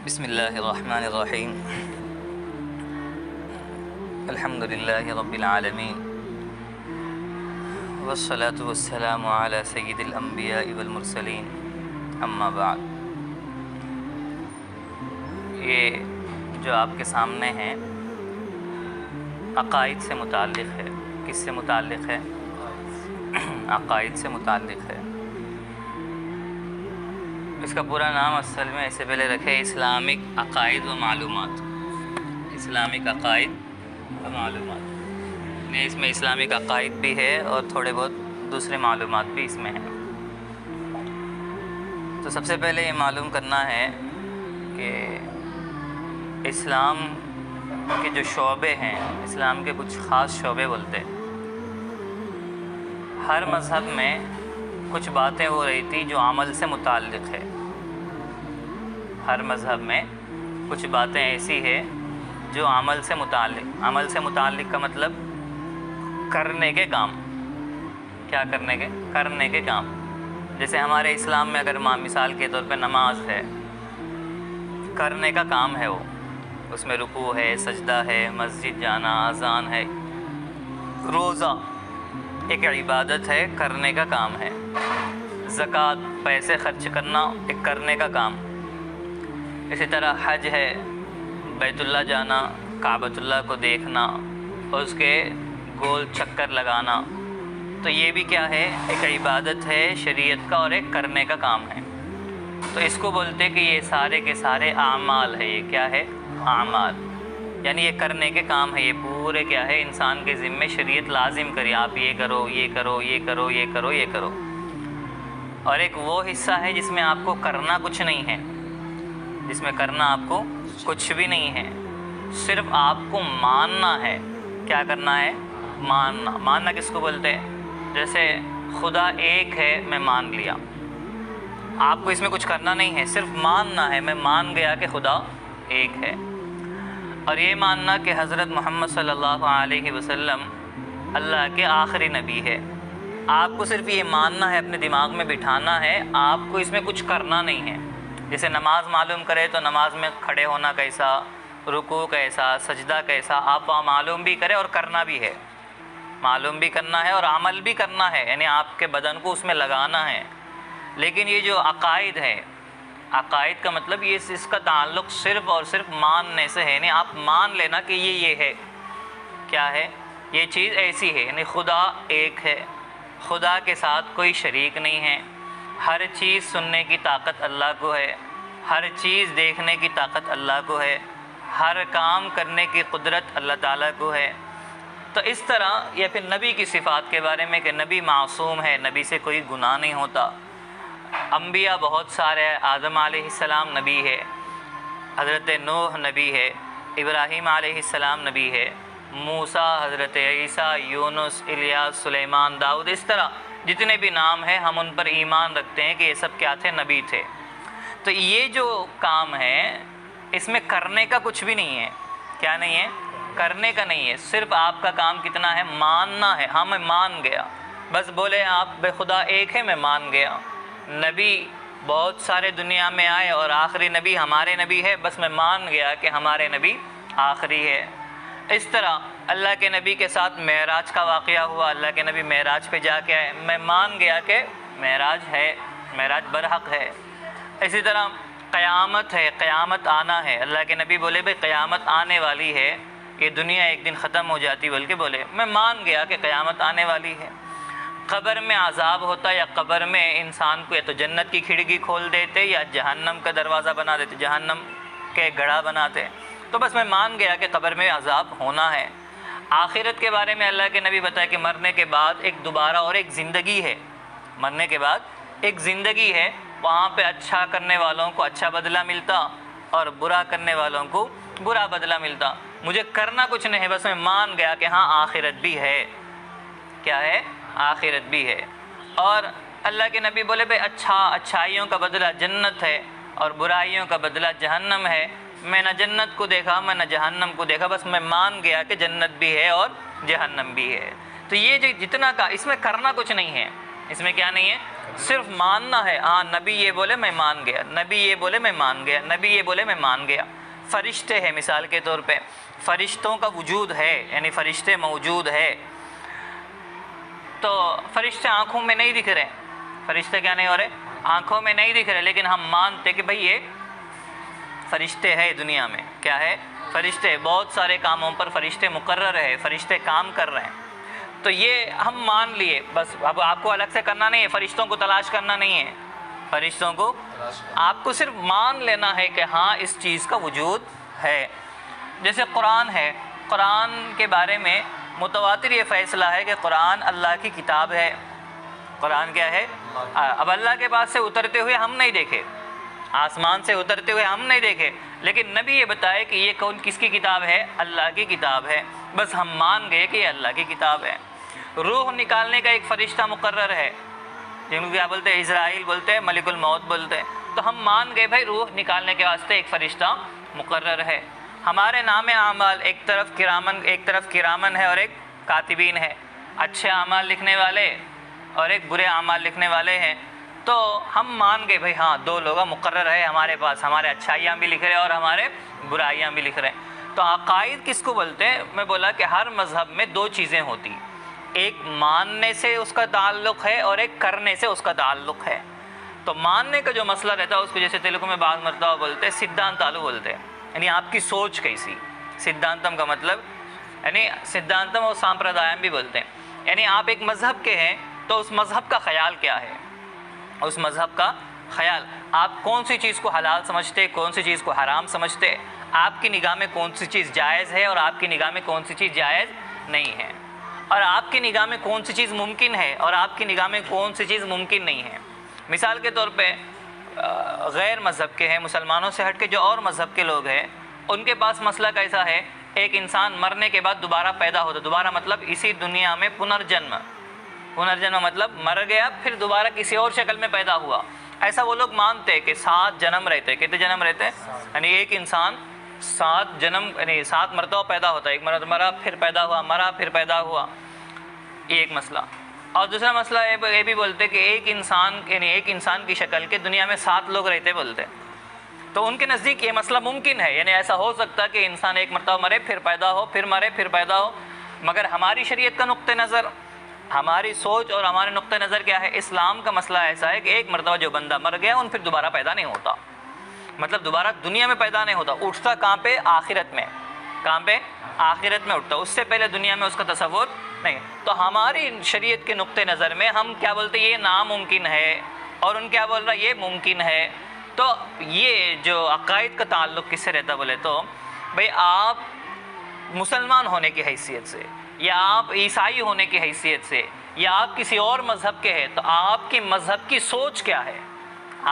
بسم اللہ الرحمن الرحیم الحمد للہ رب العالمین والصلاة والسلام علی سید الانبیاء والمرسلین اما بعد۔ یہ جو آپ کے سامنے ہیں عقائد سے متعلق ہے۔ کس سے متعلق ہے؟ عقائد سے متعلق ہے۔ اس کا پورا نام اصل میں اس سے پہلے رکھے اسلامک عقائد و معلومات۔ اسلامک عقائد و معلومات، اس میں اسلامک عقائد بھی ہے اور تھوڑے بہت دوسرے معلومات بھی اس میں ہیں۔ تو سب سے پہلے یہ معلوم کرنا ہے کہ اسلام کے جو شعبے ہیں، اسلام کے کچھ خاص شعبے بولتے ہیں۔ ہر مذہب میں کچھ باتیں ہو رہی تھی جو عمل سے متعلق ہے۔ ہر مذہب میں کچھ باتیں ایسی ہے جو عمل سے متعلق کا مطلب کرنے کے کام۔ کیا کرنے کے کام۔ جیسے ہمارے اسلام میں اگر مثال کے طور پہ نماز ہے، کرنے کا کام ہے، وہ اس میں رکوع ہے، سجدہ ہے، مسجد جانا، اذان ہے۔ روزہ ایک عبادت ہے، کرنے کا کام ہے۔ زکوٰۃ پیسے خرچ کرنا ایک کرنے کا کام۔ اسی طرح حج ہے، بیت اللہ جانا، کعبۃ اللہ کو دیکھنا اور اس کے گول چکر لگانا۔ تو یہ بھی کیا ہے؟ ایک عبادت ہے شریعت کا اور ایک کرنے کا کام ہے۔ تو اس کو بولتے کہ یہ سارے کے سارے اعمال ہے۔ یہ کیا ہے؟ اعمال، یعنی یہ کرنے کے کام ہے۔ یہ پورے کیا ہے؟ انسان کے ذمے شریعت لازم کری، آپ یہ کرو، یہ کرو، یہ کرو، یہ کرو، یہ کرو۔ اور ایک وہ حصہ ہے جس میں آپ کو کرنا کچھ نہیں ہے، جس میں کرنا آپ کو کچھ بھی نہیں ہے، صرف آپ کو ماننا ہے۔ کیا کرنا ہے؟ ماننا۔ ماننا کس کو بولتے ہیں؟ جیسے خدا ایک ہے، میں مان لیا۔ آپ کو اس میں کچھ کرنا نہیں ہے، صرف ماننا ہے۔ میں مان گیا کہ خدا ایک ہے۔ اور یہ ماننا کہ حضرت محمد صلی اللہ علیہ وسلم اللہ کے آخری نبی ہے۔ آپ کو صرف یہ ماننا ہے، اپنے دماغ میں بٹھانا ہے، آپ کو اس میں کچھ کرنا نہیں ہے۔ جیسے نماز معلوم کرے تو نماز میں کھڑے ہونا کیسا، رکوع کیسا، سجدہ کیسا، آپ معلوم بھی کرے اور کرنا بھی ہے۔ معلوم بھی کرنا ہے اور عمل بھی کرنا ہے، یعنی آپ کے بدن کو اس میں لگانا ہے۔ لیکن یہ جو عقائد ہے، عقائد کا مطلب یہ اس کا تعلق صرف اور صرف ماننے سے ہے، یعنی آپ مان لینا کہ یہ ہے۔ کیا ہے؟ یہ چیز ایسی ہے، یعنی خدا ایک ہے، خدا کے ساتھ کوئی شریک نہیں ہے۔ ہر چیز سننے کی طاقت اللہ کو ہے، ہر چیز دیکھنے کی طاقت اللہ کو ہے، ہر کام کرنے کی قدرت اللہ تعالیٰ کو ہے۔ تو اس طرح یا پھر نبی کی صفات کے بارے میں کہ نبی معصوم ہے، نبی سے کوئی گناہ نہیں ہوتا۔ انبیاء بہت سارے ہیں، آدم علیہ السلام نبی ہے، حضرت نوح نبی ہے، ابراہیم علیہ السلام نبی ہے، موسیٰ، حضرت عیسیٰ، یونس، الیاس، سلیمان، داؤد، اس طرح جتنے بھی نام ہیں ہم ان پر ایمان رکھتے ہیں کہ یہ سب کیا تھے؟ نبی تھے۔ تو یہ جو کام ہے اس میں کرنے کا کچھ بھی نہیں ہے۔ کیا نہیں ہے؟ کرنے کا نہیں ہے، صرف آپ کا کام کتنا ہے؟ ماننا ہے۔ ہاں میں مان گیا، بس بولے آپ بے خدا ایک ہے، میں مان گیا۔ نبی بہت سارے دنیا میں آئے اور آخری نبی ہمارے نبی ہے، بس میں مان گیا کہ ہمارے نبی آخری ہے۔ اس طرح اللہ کے نبی کے ساتھ معراج کا واقعہ ہوا، اللہ کے نبی معراج پہ جا کے آئے، میں مان گیا کہ معراج ہے، معراج برحق ہے۔ اسی طرح قیامت ہے، قیامت آنا ہے، اللہ کے نبی بولے بھئی قیامت آنے والی ہے، یہ دنیا ایک دن ختم ہو جاتی، بلکہ بولے میں مان گیا کہ قیامت آنے والی ہے۔ قبر میں عذاب ہوتا یا قبر میں انسان کو یا تو جنت کی کھڑکی کھول دیتے یا جہنم کا دروازہ بنا دیتے، جہنم کے گڑھا بناتے۔ تو بس میں مان گیا کہ قبر میں عذاب ہونا ہے۔ آخرت کے بارے میں اللہ کے نبی بتایا کہ مرنے کے بعد ایک دوبارہ اور ایک زندگی ہے، مرنے کے بعد ایک زندگی ہے، وہاں پہ اچھا کرنے والوں کو اچھا بدلہ ملتا اور برا کرنے والوں کو برا بدلہ ملتا۔ مجھے کرنا کچھ نہیں ہے، بس میں مان گیا کہ ہاں آخرت بھی ہے۔ کیا ہے؟ آخرت بھی ہے۔ اور اللہ کے نبی بولے بھئی اچھائیوں کا بدلہ جنت ہے اور برائیوں کا بدلہ جہنم ہے۔ میں نہ جنت کو دیکھا، میں نہ جہنم کو دیکھا، بس میں مان گیا کہ جنت بھی ہے اور جہنم بھی ہے۔ تو یہ جو جتنا کا اس میں کرنا کچھ نہیں ہے، اس میں کیا نہیں ہے؟ صرف ماننا ہے. ہاں نبی یہ بولے میں مان گیا, نبی یہ بولے میں مان گیا, نبی یہ بولے میں مان گیا. فرشتے ہیں مثال کے طور پہ, فرشتوں کا وجود ہے, یعنی فرشتے موجود ہے. تو فرشتے آنکھوں میں نہیں دکھ رہے, فرشتے کیا نہیں ہو رہے؟ آنکھوں میں نہیں دکھ رہے, لیکن ہم مانتے کہ بھئی یہ فرشتے ہے دنیا میں. کیا ہے؟ فرشتے. بہت سارے کاموں پر فرشتے مقرر ہے, فرشتے کام کر رہے ہیں. تو یہ ہم مان لیے بس. اب آپ کو الگ سے کرنا نہیں ہے, فرشتوں کو تلاش کرنا نہیں ہے, فرشتوں کو آپ کو صرف مان لینا ہے کہ ہاں اس چیز کا وجود ہے. جیسے قرآن ہے, قرآن کے بارے میں متواتر یہ فیصلہ ہے کہ قرآن اللہ کی کتاب ہے. قرآن کیا ہے؟ اب اللہ کے پاس سے اترتے ہوئے ہم نہیں دیکھے, آسمان سے اترتے ہوئے ہم نہیں دیکھے, لیکن نبی یہ بتائے کہ یہ کون کس کی کتاب ہے؟ اللہ کی کتاب ہے. بس ہم مان گئے کہ یہ اللہ کی کتاب ہے. روح نکالنے کا ایک فرشتہ مقرر ہے, جن کو کیا بولتے ہیں؟ اسرائیل بولتے ہیں, ملک الموت بولتے ہیں. تو ہم مان گئے بھائی روح نکالنے کے واسطے ایک فرشتہ مقرر ہے. ہمارے نام اعمال ایک طرف کرامن ہے اور ایک کاتبین ہے, اچھے اعمال لکھنے والے اور ایک برے اعمال لکھنے والے ہیں. تو ہم مان گئے بھائی ہاں دو لوگ مقرر ہے ہمارے پاس, ہمارے اچھائیاں بھی لکھ رہے ہیں اور ہمارے برائیاں بھی لکھ رہے ہیں. تو عقائد کس کو بولتے ہیں؟ میں بولا کہ ہر مذہب میں دو چیزیں ہوتی, ایک ماننے سے اس کا تعلق ہے اور ایک کرنے سے اس کا تعلق ہے. تو ماننے کا جو مسئلہ رہتا ہے اس کو جیسے تیلگو میں بعض مرتبہ بولتے ہیں سدھانتالو بولتے ہیں, یعنی آپ کی سوچ کیسی. سدھانتم کا مطلب یعنی سدھانتم اور سامپردایم بھی بولتے ہیں, یعنی آپ ایک مذہب کے ہیں تو اس مذہب کا خیال کیا ہے, اس مذہب کا خیال. آپ کون سی چیز کو حلال سمجھتے, کون سی چیز کو حرام سمجھتے, آپ کی نگاہ میں کون سی چیز جائز ہے اور آپ کی نگاہ میں کون سی چیز جائز نہیں ہے, اور آپ کی نگاہ میں کون سی چیز ممکن ہے اور آپ کی نگاہ میں کون سی چیز ممکن نہیں ہے. مثال کے طور پہ غیر مذہب کے ہیں, مسلمانوں سے ہٹ کے جو اور مذہب کے لوگ ہیں, ان کے پاس مسئلہ کیسا ہے؟ ایک انسان مرنے کے بعد دوبارہ پیدا ہوتا, دوبارہ مطلب اسی دنیا میں پنرجنم مطلب مر گیا پھر دوبارہ کسی اور شکل میں پیدا ہوا. ایسا وہ لوگ مانتے ہیں کہ 7 جنم رہتے. کتنے جنم رہتے ہیں؟ یعنی ایک انسان 7 جنم یعنی 7 مرتبہ پیدا ہوتا ہے, ایک مرتبہ مرا پھر پیدا ہوا, مرا پھر پیدا ہوا. یہ ایک مسئلہ. اور دوسرا مسئلہ یہ بھی بولتے کہ ایک انسان کی شکل کے دنیا میں 7 لوگ رہتے بولتے. تو ان کے نزدیک یہ مسئلہ ممکن ہے, یعنی ایسا ہو سکتا کہ انسان ایک مرتبہ مرے پھر پیدا ہو, پھر مرے پھر پیدا ہو. مگر ہماری شریعت کا نقطہ نظر, ہماری سوچ اور ہمارے نقطہ نظر کیا ہے؟ اسلام کا مسئلہ ایسا ہے کہ ایک مرتبہ جو بندہ مر گیا ان پھر دوبارہ پیدا نہیں ہوتا, مطلب دوبارہ دنیا میں پیدا نہیں ہوتا. اٹھتا کہاں پہ؟ آخرت میں. کہاں پہ؟ آخرت میں اٹھتا, اس سے پہلے دنیا میں اس کا تصور نہیں. تو ہماری شریعت کے نقطہ نظر میں ہم کیا بولتے ہیں؟ یہ ناممکن ہے, اور ان کیا بول رہا ہے؟ یہ ممکن ہے. تو یہ جو عقائد کا تعلق کس سے رہتا بولے تو بھئی آپ مسلمان ہونے کی حیثیت سے یا آپ عیسائی ہونے کی حیثیت سے یا آپ کسی اور مذہب کے ہیں, تو آپ کے مذہب کی سوچ کیا ہے؟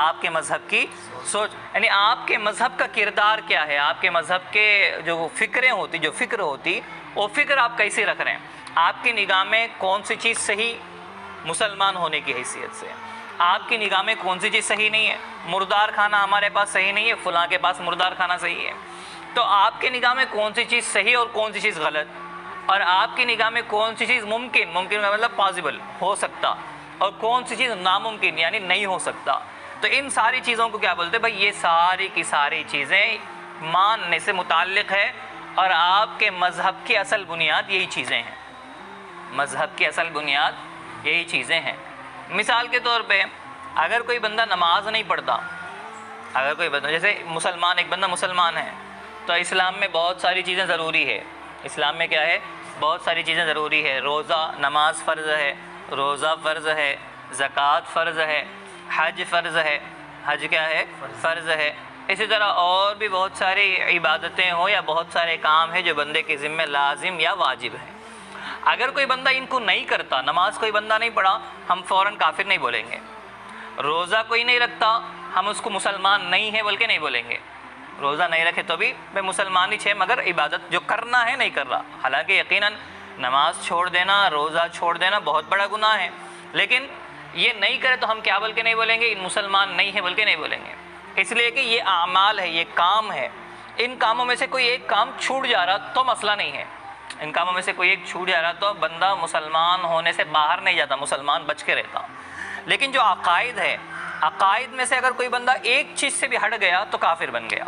آپ کے مذہب کی سوچ یعنی آپ کے مذہب کا کردار کیا ہے, آپ کے مذہب کے جو فکریں ہوتی, جو فکر ہوتی, وہ فکر آپ کیسے رکھ رہے ہیں. آپ کی نگاہ میں کون سی چیز صحیح مسلمان ہونے کی حیثیت سے, آپ کی نگاہ میں کون سی چیز صحیح نہیں ہے. مردار کھانا ہمارے پاس صحیح نہیں ہے, فلاں کے پاس مردار کھانا صحیح ہے. تو آپ کی نگاہ میں کون سی چیز صحیح اور کون سی چیز غلط, اور آپ کی نگاہ میں کون سی چیز ممکن کا مطلب پاسبل ہو سکتا, اور کون سی چیز ناممکن یعنی نہیں ہو سکتا. تو ان ساری چیزوں کو کیا بولتے ہیں بھائی؟ یہ ساری کی ساری چیزیں ماننے سے متعلق ہے, اور آپ کے مذہب کی اصل بنیاد یہی چیزیں ہیں. مذہب کی اصل بنیاد یہی چیزیں ہیں. مثال کے طور پہ اگر کوئی بندہ نماز نہیں پڑھتا, اگر کوئی بندہ جیسے ایک بندہ مسلمان ہے, تو اسلام میں بہت ساری چیزیں ضروری ہے. اسلام میں کیا ہے؟ بہت ساری چیزیں ضروری ہے. روزہ, نماز فرض ہے, روزہ فرض ہے, زکوٰۃ فرض ہے, حج فرض ہے. حج کیا ہے؟ فرض ہے. اسی طرح اور بھی بہت ساری عبادتیں ہوں یا بہت سارے کام ہیں جو بندے کے ذمہ لازم یا واجب ہیں. اگر کوئی بندہ ان کو نہیں کرتا, نماز کوئی بندہ نہیں پڑھا, ہم فوراً کافر نہیں بولیں گے. روزہ کوئی نہیں رکھتا, ہم اس کو مسلمان نہیں ہے بول کے نہیں بولیں گے. روزہ نہیں رکھے تو بھی میں مسلمان ہی مگر عبادت جو کرنا ہے نہیں کر رہا. حالانکہ یقیناً نماز چھوڑ دینا, روزہ چھوڑ دینا بہت بڑا گناہ ہے, لیکن یہ نہیں کرے تو ہم کیا بول کے نہیں بولیں گے؟ ان مسلمان نہیں ہے بول کے نہیں بولیں گے. اس لیے کہ یہ اعمال ہے, یہ کام ہے. ان کاموں میں سے کوئی ایک کام چھوٹ جا رہا تو مسئلہ نہیں ہے. ان کاموں میں سے کوئی ایک چھوٹ جا رہا تو بندہ مسلمان ہونے سے باہر نہیں جاتا, مسلمان بچ کے رہتا. لیکن جو عقائد ہے، عقائد میں سے اگر کوئی بندہ ایک چیز سے بھی ہٹ گیا تو کافر بن گیا۔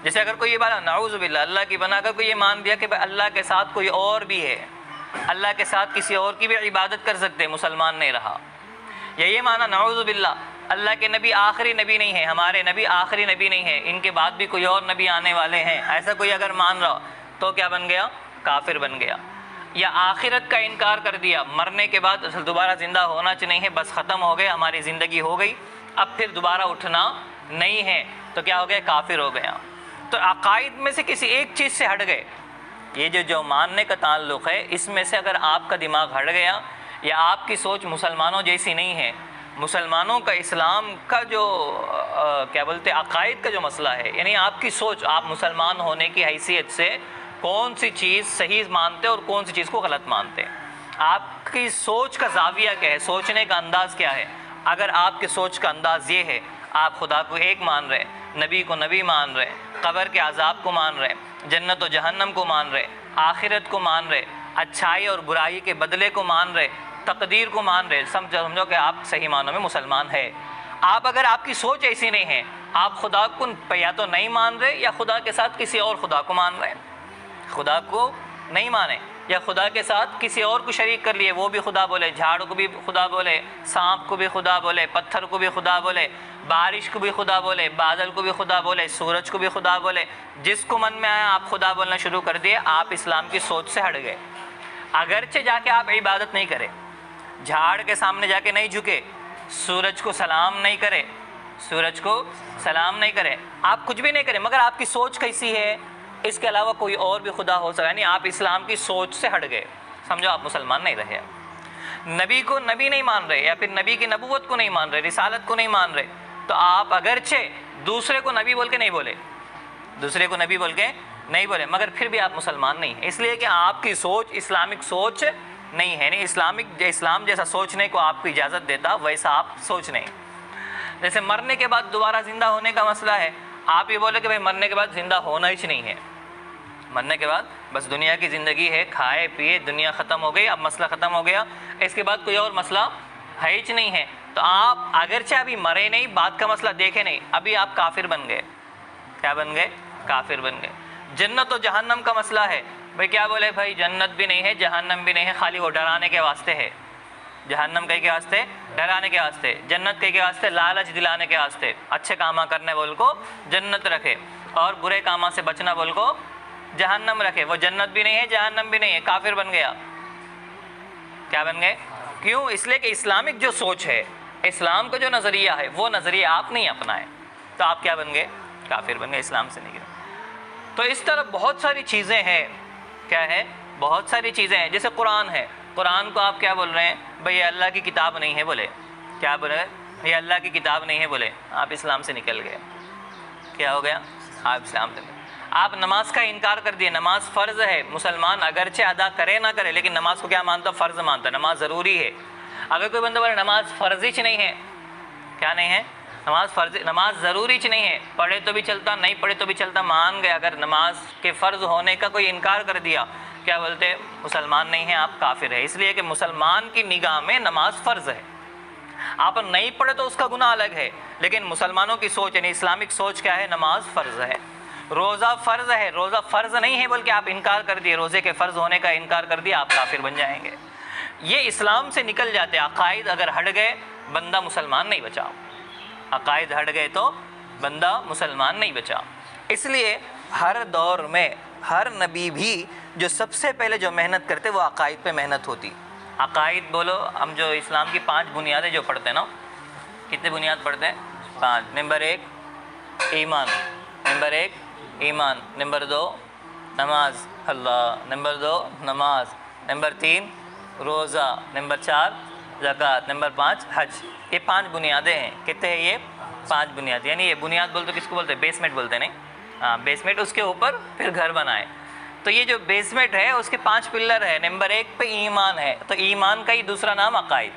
جیسے اگر کوئی یہ بات، نعوذ باللہ، اللہ کی بنا کر کوئی یہ مان دیا کہ اللہ کے ساتھ کوئی اور بھی ہے، اللہ کے ساتھ کسی اور کی بھی عبادت کر سکتے، مسلمان نہیں رہا۔ یا یہ مانا نعوذ باللہ اللہ کے نبی آخری نبی نہیں ہے، ہمارے نبی آخری نبی نہیں ہے، ان کے بعد بھی کوئی اور نبی آنے والے ہیں، ایسا کوئی اگر مان رہا تو کیا بن گیا؟ کافر بن گیا۔ یا آخرت کا انکار کر دیا، مرنے کے بعد دوبارہ زندہ ہونا نہیں ہے، بس ختم ہو گیا، ہماری زندگی ہو گئی، اب پھر دوبارہ اٹھنا نہیں ہے، تو کیا ہو گیا؟ کافر ہو گیا۔ تو عقائد میں سے کسی ایک چیز سے ہٹ گئے، یہ جو ماننے کا تعلق ہے، اس میں سے اگر آپ کا دماغ ہٹ گیا یا آپ کی سوچ مسلمانوں جیسی نہیں ہے، مسلمانوں کا اسلام کا جو کیا بولتے عقائد کا جو مسئلہ ہے، یعنی آپ کی سوچ، آپ مسلمان ہونے کی حیثیت سے کون سی چیز صحیح مانتے اور کون سی چیز کو غلط مانتے، آپ کی سوچ کا زاویہ کیا ہے، سوچنے کا انداز کیا ہے۔ اگر آپ کے سوچ کا انداز یہ ہے، آپ خدا کو ایک مان رہے، نبی کو نبی مان رہے، قبر کے عذاب کو مان رہے، جنت و جہنم کو مان رہے، آخرت کو مان رہے، اچھائی اور برائی کے بدلے کو مان رہے، تقدیر کو مان رہے، سمجھو کہ آپ صحیح معنوں میں مسلمان ہے۔ آپ اگر آپ کی سوچ ایسی نہیں ہے، آپ خدا کو یا تو نہیں مان رہے یا خدا کے ساتھ کسی اور خدا کو مان رہے، خدا کو نہیں مانے یا خدا کے ساتھ کسی اور کو شریک کر لیے، وہ بھی خدا بولے، جھاڑ کو بھی خدا بولے، سانپ کو بھی خدا بولے، پتھر کو بھی خدا بولے، بارش کو بھی خدا بولے، بادل کو بھی خدا بولے، سورج کو بھی خدا بولے، جس کو من میں آیا آپ خدا بولنا شروع کر دیے، آپ اسلام کی سوچ سے ہٹ گئے۔ اگرچہ جا کے آپ عبادت نہیں کرے، جھاڑ کے سامنے جا کے نہیں جھکے، سورج کو سلام نہیں کرے، سورج کو سلام نہیں کرے، آپ کچھ بھی نہیں کریں، مگر آپ کی سوچ کیسی ہے، اس کے علاوہ کوئی اور بھی خدا ہو سکتا ہے، یعنی آپ اسلام کی سوچ سے ہٹ گئے، سمجھو آپ مسلمان نہیں رہے، نبی کو نبی نہیں مان رہے یا پھر نبی کی نبوت کو نہیں مان رہے، رسالت کو نہیں مان رہے، تو آپ اگرچہ دوسرے کو نبی بول کے نہیں بولے، دوسرے کو نبی بول کے نہیں بولے، مگر پھر بھی آپ مسلمان نہیں ہیں، اس لیے کہ آپ کی سوچ اسلامک سوچ نہیں ہے، یعنی اسلام جیسا سوچنے کو آپ کو اجازت دیتا ویسا آپ سوچ نہیں۔ جیسے مرنے کے بعد دوبارہ زندہ ہونے کا مسئلہ ہے، آپ یہ بولے کہ بھائی مرنے کے بعد زندہ ہونا ہی نہیں ہے، مرنے کے بعد بس دنیا کی زندگی ہے، کھائے پیے دنیا ختم ہو گئی، اب مسئلہ ختم ہو گیا، اس کے بعد کوئی اور مسئلہ ہے ہی نہیں ہے، تو آپ اگرچہ ابھی مرے نہیں، بات کا مسئلہ دیکھے نہیں، ابھی آپ کافر بن گئے، کیا بن گئے؟ کافر بن گئے۔ جنت و جہنم کا مسئلہ ہے، بھائی کیا بولے، بھائی جنت بھی نہیں ہے جہنم بھی نہیں ہے، خالی وہ ڈرانے کے واسطے ہے، جہنم کئی کے واسطے ڈرانے کے واسطے، جنت کئی کے واسطے لالچ دلانے کے واسطے، اچھے کاماں کرنے بول کو جنت رکھے اور برے کاموں سے بچنا بول کو جہنم رکھے، وہ جنت بھی نہیں ہے جہنم بھی نہیں ہے، کافر بن گیا۔ کیا بن گئے؟ کیوں؟ اس لیے کہ اسلامک جو سوچ ہے، اسلام کا جو نظریہ ہے، وہ نظریہ آپ نہیں اپنائے، تو آپ کیا بن گئے؟ کافر بن گئے، اسلام سے نکلے۔ تو اس طرح بہت ساری چیزیں ہیں، کیا ہے؟ بہت ساری چیزیں ہیں، جیسے قرآن ہے، قرآن کو آپ کیا بول رہے ہیں؟ بھئی یہ اللہ کی کتاب نہیں ہے بولے، کیا بولے؟ یہ اللہ کی کتاب نہیں ہے بولے، آپ اسلام سے نکل گئے، کیا ہو گیا؟ آپ اسلام سے نکل۔ آپ نماز کا انکار کر دیے، نماز فرض ہے، مسلمان اگرچہ ادا کرے نہ کرے لیکن نماز کو کیا مانتا؟ فرض مانتا، نماز ضروری ہے۔ اگر کوئی بندہ بولے نماز فرض ہی نہیں ہے، کیا نہیں ہے؟ نماز ضروری نہیں ہے، پڑھے تو بھی چلتا، نہیں پڑھے تو بھی چلتا، مان گئے، اگر نماز کے فرض ہونے کا کوئی انکار کر دیا، کیا بولتے؟ مسلمان نہیں ہیں، آپ کافر ہے، اس لیے کہ مسلمان کی نگاہ میں نماز فرض ہے، آپ نہیں پڑھے تو اس کا گناہ الگ ہے، لیکن مسلمانوں کی سوچ یعنی اسلامک سوچ کیا ہے؟ نماز فرض ہے، روزہ فرض ہے، روزہ فرض نہیں ہے بلکہ آپ انکار کر دیے، روزے کے فرض ہونے کا انکار کر دیا، آپ کافر بن جائیں گے۔ یہ اسلام سے نکل جاتے، عقائد اگر ہٹ گئے بندہ مسلمان نہیں بچا، عقائد ہٹ گئے تو بندہ مسلمان نہیں بچا۔ اس لیے ہر دور میں ہر نبی بھی جو سب سے پہلے جو محنت کرتے وہ عقائد پہ محنت ہوتی۔ عقائد بولو، ہم جو اسلام کی 5 بنیادیں جو پڑھتے ہیں نا، کتنے بنیاد پڑھتے ہیں؟ 5۔ نمبر 1 ایمان، نمبر 1 ایمان، نمبر 2 نماز، اللہ، نمبر 2 نماز، نمبر 3 روزہ، نمبر 4 زکوٰۃ، نمبر 5 حج۔ یہ 5 بنیادیں ہیں، کتنے ہیں یہ؟ 5 بنیاد، یعنی یہ بنیاد بولتے کس کو بولتے ہیں؟ بیسمنٹ بولتے ہیں، نہیں؟ ہاں بیسمنٹ، اس کے اوپر پھر گھر بنائے، تو یہ جو بیسمنٹ ہے اس کے 5 پلر ہے۔ نمبر 1 پہ ایمان ہے، تو ایمان کا ہی دوسرا نام عقائد،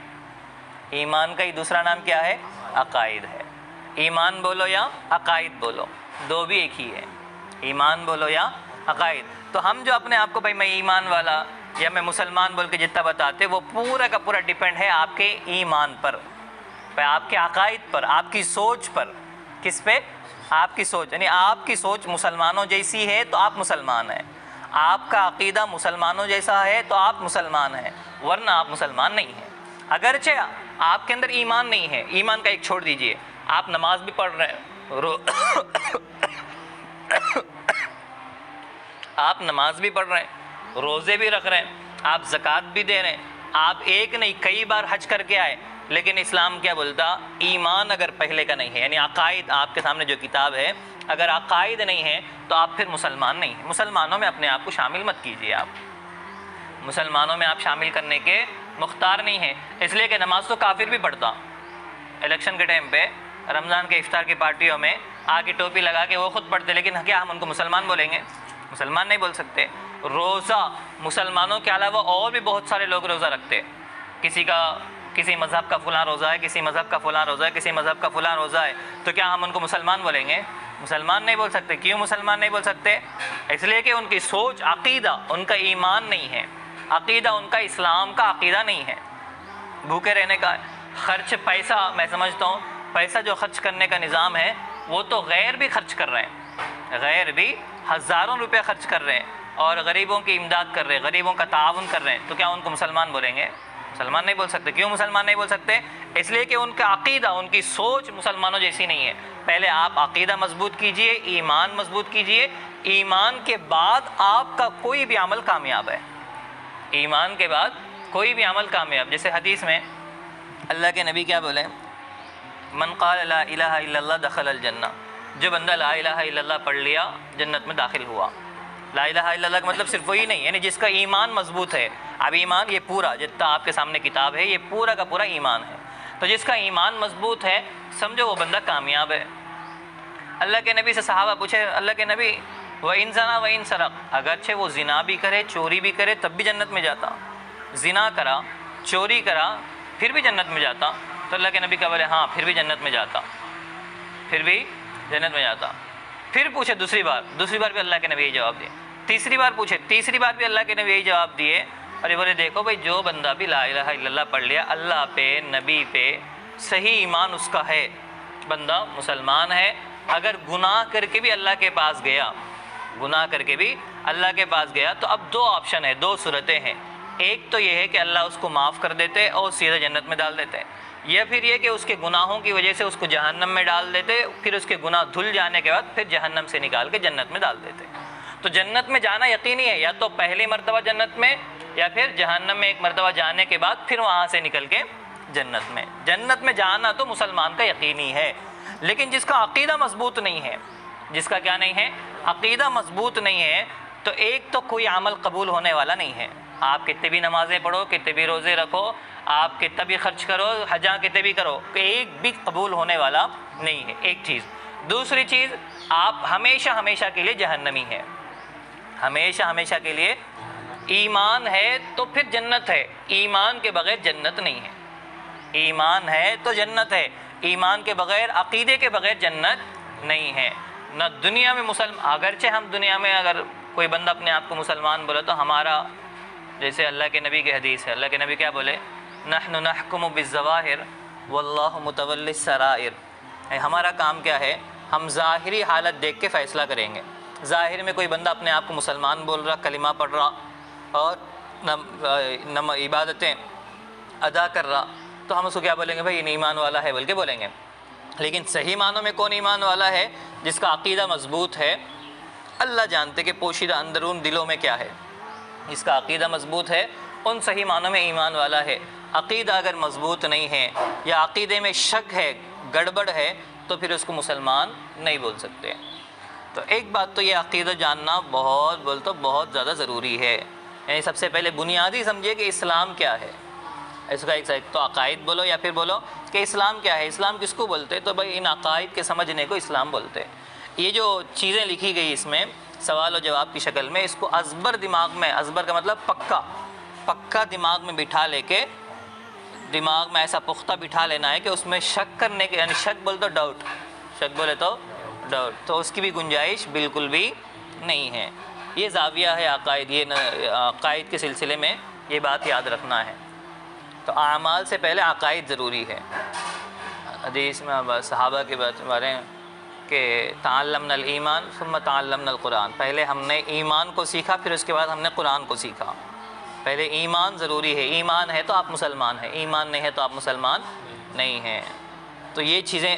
ایمان کا ہی دوسرا نام کیا ہے؟ عقائد ہے۔ ایمان بولو یا عقائد بولو، دو بھی ایک ہی ہے، ایمان بولو یا عقائد۔ تو ہم جو اپنے آپ کو بھائی میں ایمان والا، یا میں مسلمان بول کے جتنا بتاتے وہ پورا کا پورا ڈیپینڈ ہے آپ کے ایمان پر، آپ کے عقائد پر، آپ کی سوچ پر۔ کس پہ؟ آپ کی سوچ، یعنی آپ کی سوچ مسلمانوں جیسی ہے تو آپ مسلمان ہیں، آپ کا عقیدہ مسلمانوں جیسا ہے تو آپ مسلمان ہیں، ورنہ آپ مسلمان نہیں ہیں۔ اگرچہ آپ کے اندر ایمان نہیں ہے، ایمان کا ایک چھوڑ دیجئے، آپ نماز بھی پڑھ رہے ہیں، آپ نماز بھی پڑھ رہے ہیں، روزے بھی رکھ رہے ہیں، آپ زکوٰۃ بھی دے رہے ہیں، آپ ایک نہیں کئی بار حج کر کے آئے، لیکن اسلام کیا بولتا؟ ایمان اگر پہلے کا نہیں ہے، یعنی عقائد، آپ کے سامنے جو کتاب ہے اگر عقائد نہیں ہے تو آپ پھر مسلمان نہیں ہیں۔ مسلمانوں میں اپنے آپ کو شامل مت کیجیے، آپ مسلمانوں میں آپ شامل کرنے کے مختار نہیں ہیں، اس لیے کہ نماز تو کافر بھی پڑھتا، الیکشن کے ٹائم پہ رمضان کے افطار کی پارٹیوں میں آ کے ٹوپی لگا کے وہ خود پڑھتے، لیکن کیا ہم ان کو مسلمان بولیں گے؟ مسلمان نہیں بول سکتے۔ روزہ مسلمانوں کے علاوہ اور بھی بہت سارے لوگ روزہ رکھتے، کسی مذہب کا فلاں روزہ ہے، کسی مذہب کا فلاں روزہ ہے، کسی مذہب کا فلاں روزہ ہے، تو کیا ہم ان کو مسلمان بولیں گے؟ مسلمان نہیں بول سکتے۔ کیوں مسلمان نہیں بول سکتے؟ اس لیے کہ ان کی سوچ، عقیدہ ان کا ایمان نہیں ہے، عقیدہ ان کا اسلام کا عقیدہ نہیں ہے، بھوکے رہنے کا خرچ پیسہ، میں سمجھتا ہوں پیسہ جو خرچ کرنے کا نظام ہے وہ تو غیر بھی خرچ کر رہے ہیں، غیر بھی ہزاروں روپے خرچ کر رہے ہیں اور غریبوں کی امداد کر رہے ہیں، غریبوں کا تعاون کر رہے ہیں، تو کیا ان کو مسلمان بولیں گے؟ مسلمان نہیں بول سکتے۔ کیوں مسلمان نہیں بول سکتے؟ اس لیے کہ ان کا عقیدہ، ان کی سوچ مسلمانوں جیسی نہیں ہے۔ پہلے آپ عقیدہ مضبوط کیجئے، ایمان مضبوط کیجئے، ایمان کے بعد آپ کا کوئی بھی عمل کامیاب ہے، ایمان کے بعد کوئی بھی عمل کامیاب۔ جیسے حدیث میں اللہ کے نبی کیا بولے؟ من قال لا الہ الا اللہ دخل الجنہ، جو بندہ لا الہ الا اللہ پڑھ لیا جنت میں داخل ہوا۔ لا الہ الا اللہ کا مطلب صرف وہی نہیں، یعنی جس کا ایمان مضبوط ہے۔ اب ایمان یہ پورا جتنا آپ کے سامنے کتاب ہے یہ پورا کا پورا ایمان ہے، تو جس کا ایمان مضبوط ہے سمجھو وہ بندہ کامیاب ہے۔ اللہ کے نبی سے صحابہ پوچھے، اللہ کے نبی وَإِن زَنَا وَإِن سَرَقَ، اگرچہ وہ زنا بھی کرے، چوری بھی کرے، تب بھی جنت میں جاتا؟ زنا کرا، چوری کرا، پھر بھی جنت میں جاتا؟ تو اللہ کے نبی کا بولے ہاں پھر بھی جنت میں جاتا، پھر بھی جنت میں جاتا۔ پھر پوچھے دوسری بار بھی اللہ کے نبی یہی جواب دیے۔ تیسری بار پوچھے، تیسری بار بھی اللہ کے نبی یہی جواب دیے، اور یہ بولے دیکھو بھائی جو بندہ بھی لا الہ الا اللہ پڑھ لیا، اللہ پہ، نبی پہ صحیح ایمان اس کا ہے، بندہ مسلمان ہے۔ اگر گناہ کر کے بھی اللہ کے پاس گیا، گناہ کر کے بھی اللہ کے پاس گیا، تو اب دو آپشن ہے، دو صورتیں ہیں۔ ایک تو یہ ہے کہ اللہ اس کو معاف کر دیتے اور سیدھا جنت میں ڈال دیتے، یا پھر یہ کہ اس کے گناہوں کی وجہ سے اس کو جہنم میں ڈال دیتے، پھر اس کے گناہ دھل جانے کے بعد پھر جہنم سے نکال کے جنت میں ڈال دیتے۔ تو جنت میں جانا یقینی ہے، یا تو پہلی مرتبہ جنت میں، یا پھر جہنم میں ایک مرتبہ جانے کے بعد پھر وہاں سے نکل کے جنت میں۔ جنت میں جانا تو مسلمان کا یقینی ہے، لیکن جس کا عقیدہ مضبوط نہیں ہے، جس کا کیا نہیں ہے؟ عقیدہ مضبوط نہیں ہے، تو ایک تو کوئی عمل قبول ہونے والا نہیں ہے۔ آپ کتنے بھی نمازیں پڑھو، کتنے بھی روزے رکھو، آپ کتنا بھی خرچ کرو، حجاں کتنے بھی کرو، ایک بھی قبول ہونے والا نہیں ہے، ایک چیز۔ دوسری چیز، آپ ہمیشہ ہمیشہ کے لیے جہنمی ہے، ہمیشہ ہمیشہ کے لیے۔ ایمان ہے تو پھر جنت ہے، ایمان کے بغیر جنت نہیں ہے۔ ایمان ہے تو جنت ہے، ایمان کے بغیر، عقیدے کے بغیر جنت نہیں ہے۔ نہ دنیا میں اگرچہ ہم دنیا میں اگر کوئی بندہ اپنے آپ کو مسلمان بولا تو ہمارا، جیسے اللہ کے نبی کی حدیث ہے، اللہ کے نبی کیا بولے؟ نحن نحکم بالظواہر واللہ متولی السرائر، ہمارا کام کیا ہے؟ ہم ظاہری حالت دیکھ کے فیصلہ کریں گے۔ ظاہر میں کوئی بندہ اپنے آپ کو مسلمان بول رہا، کلمہ پڑھ رہا اور عبادتیں ادا کر رہا، تو ہم اس کو کیا بولیں گے؟ بھائی یہ ایمان والا ہے بول کے بولیں گے۔ لیکن صحیح معنوں میں کون ایمان والا ہے؟ جس کا عقیدہ مضبوط ہے۔ اللہ جانتے کہ پوشیدہ اندرون دلوں میں کیا ہے۔ جس کا عقیدہ مضبوط ہے ان صحیح معنوں میں ایمان والا ہے۔ عقیدہ اگر مضبوط نہیں ہے یا عقیدے میں شک ہے، گڑبڑ ہے، تو پھر اس کو مسلمان نہیں بول سکتے۔ تو ایک بات تو یہ عقیدہ جاننا بہت زیادہ ضروری ہے، یعنی سب سے پہلے بنیادی سمجھیے کہ اسلام کیا ہے۔ اس کا ایک تو عقائد بولو، یا پھر بولو کہ اسلام کیا ہے، اسلام کس کو بولتے؟ تو بھائی ان عقائد کے سمجھنے کو اسلام بولتے۔ یہ جو چیزیں لکھی گئی اس میں سوال و جواب کی شکل میں، اس کو ازبر دماغ میں، ازبر کا مطلب پکا دماغ میں بٹھا لے کے، دماغ میں ایسا پختہ بٹھا لینا ہے کہ اس میں شک کرنے کے، یعنی شک بولے تو ڈاؤٹ، شک بولے تو ڈاؤٹ، تو اس کی بھی گنجائش بالکل بھی نہیں ہے۔ یہ زاویہ ہے عقائد، یہ عقائد کے سلسلے میں یہ بات یاد رکھنا ہے۔ تو اعمال سے پہلے عقائد ضروری ہے۔ حدیث میں صحابہ کے بارے میں کہ تعلمنا الایمان ثم تعلمنا القرآن، پہلے ہم نے ایمان کو سیکھا پھر اس کے بعد ہم نے قرآن کو سیکھا۔ پہلے ایمان ضروری ہے، ایمان ہے تو آپ مسلمان ہیں، ایمان نہیں ہے تو آپ مسلمان نہیں ہیں۔ تو یہ چیزیں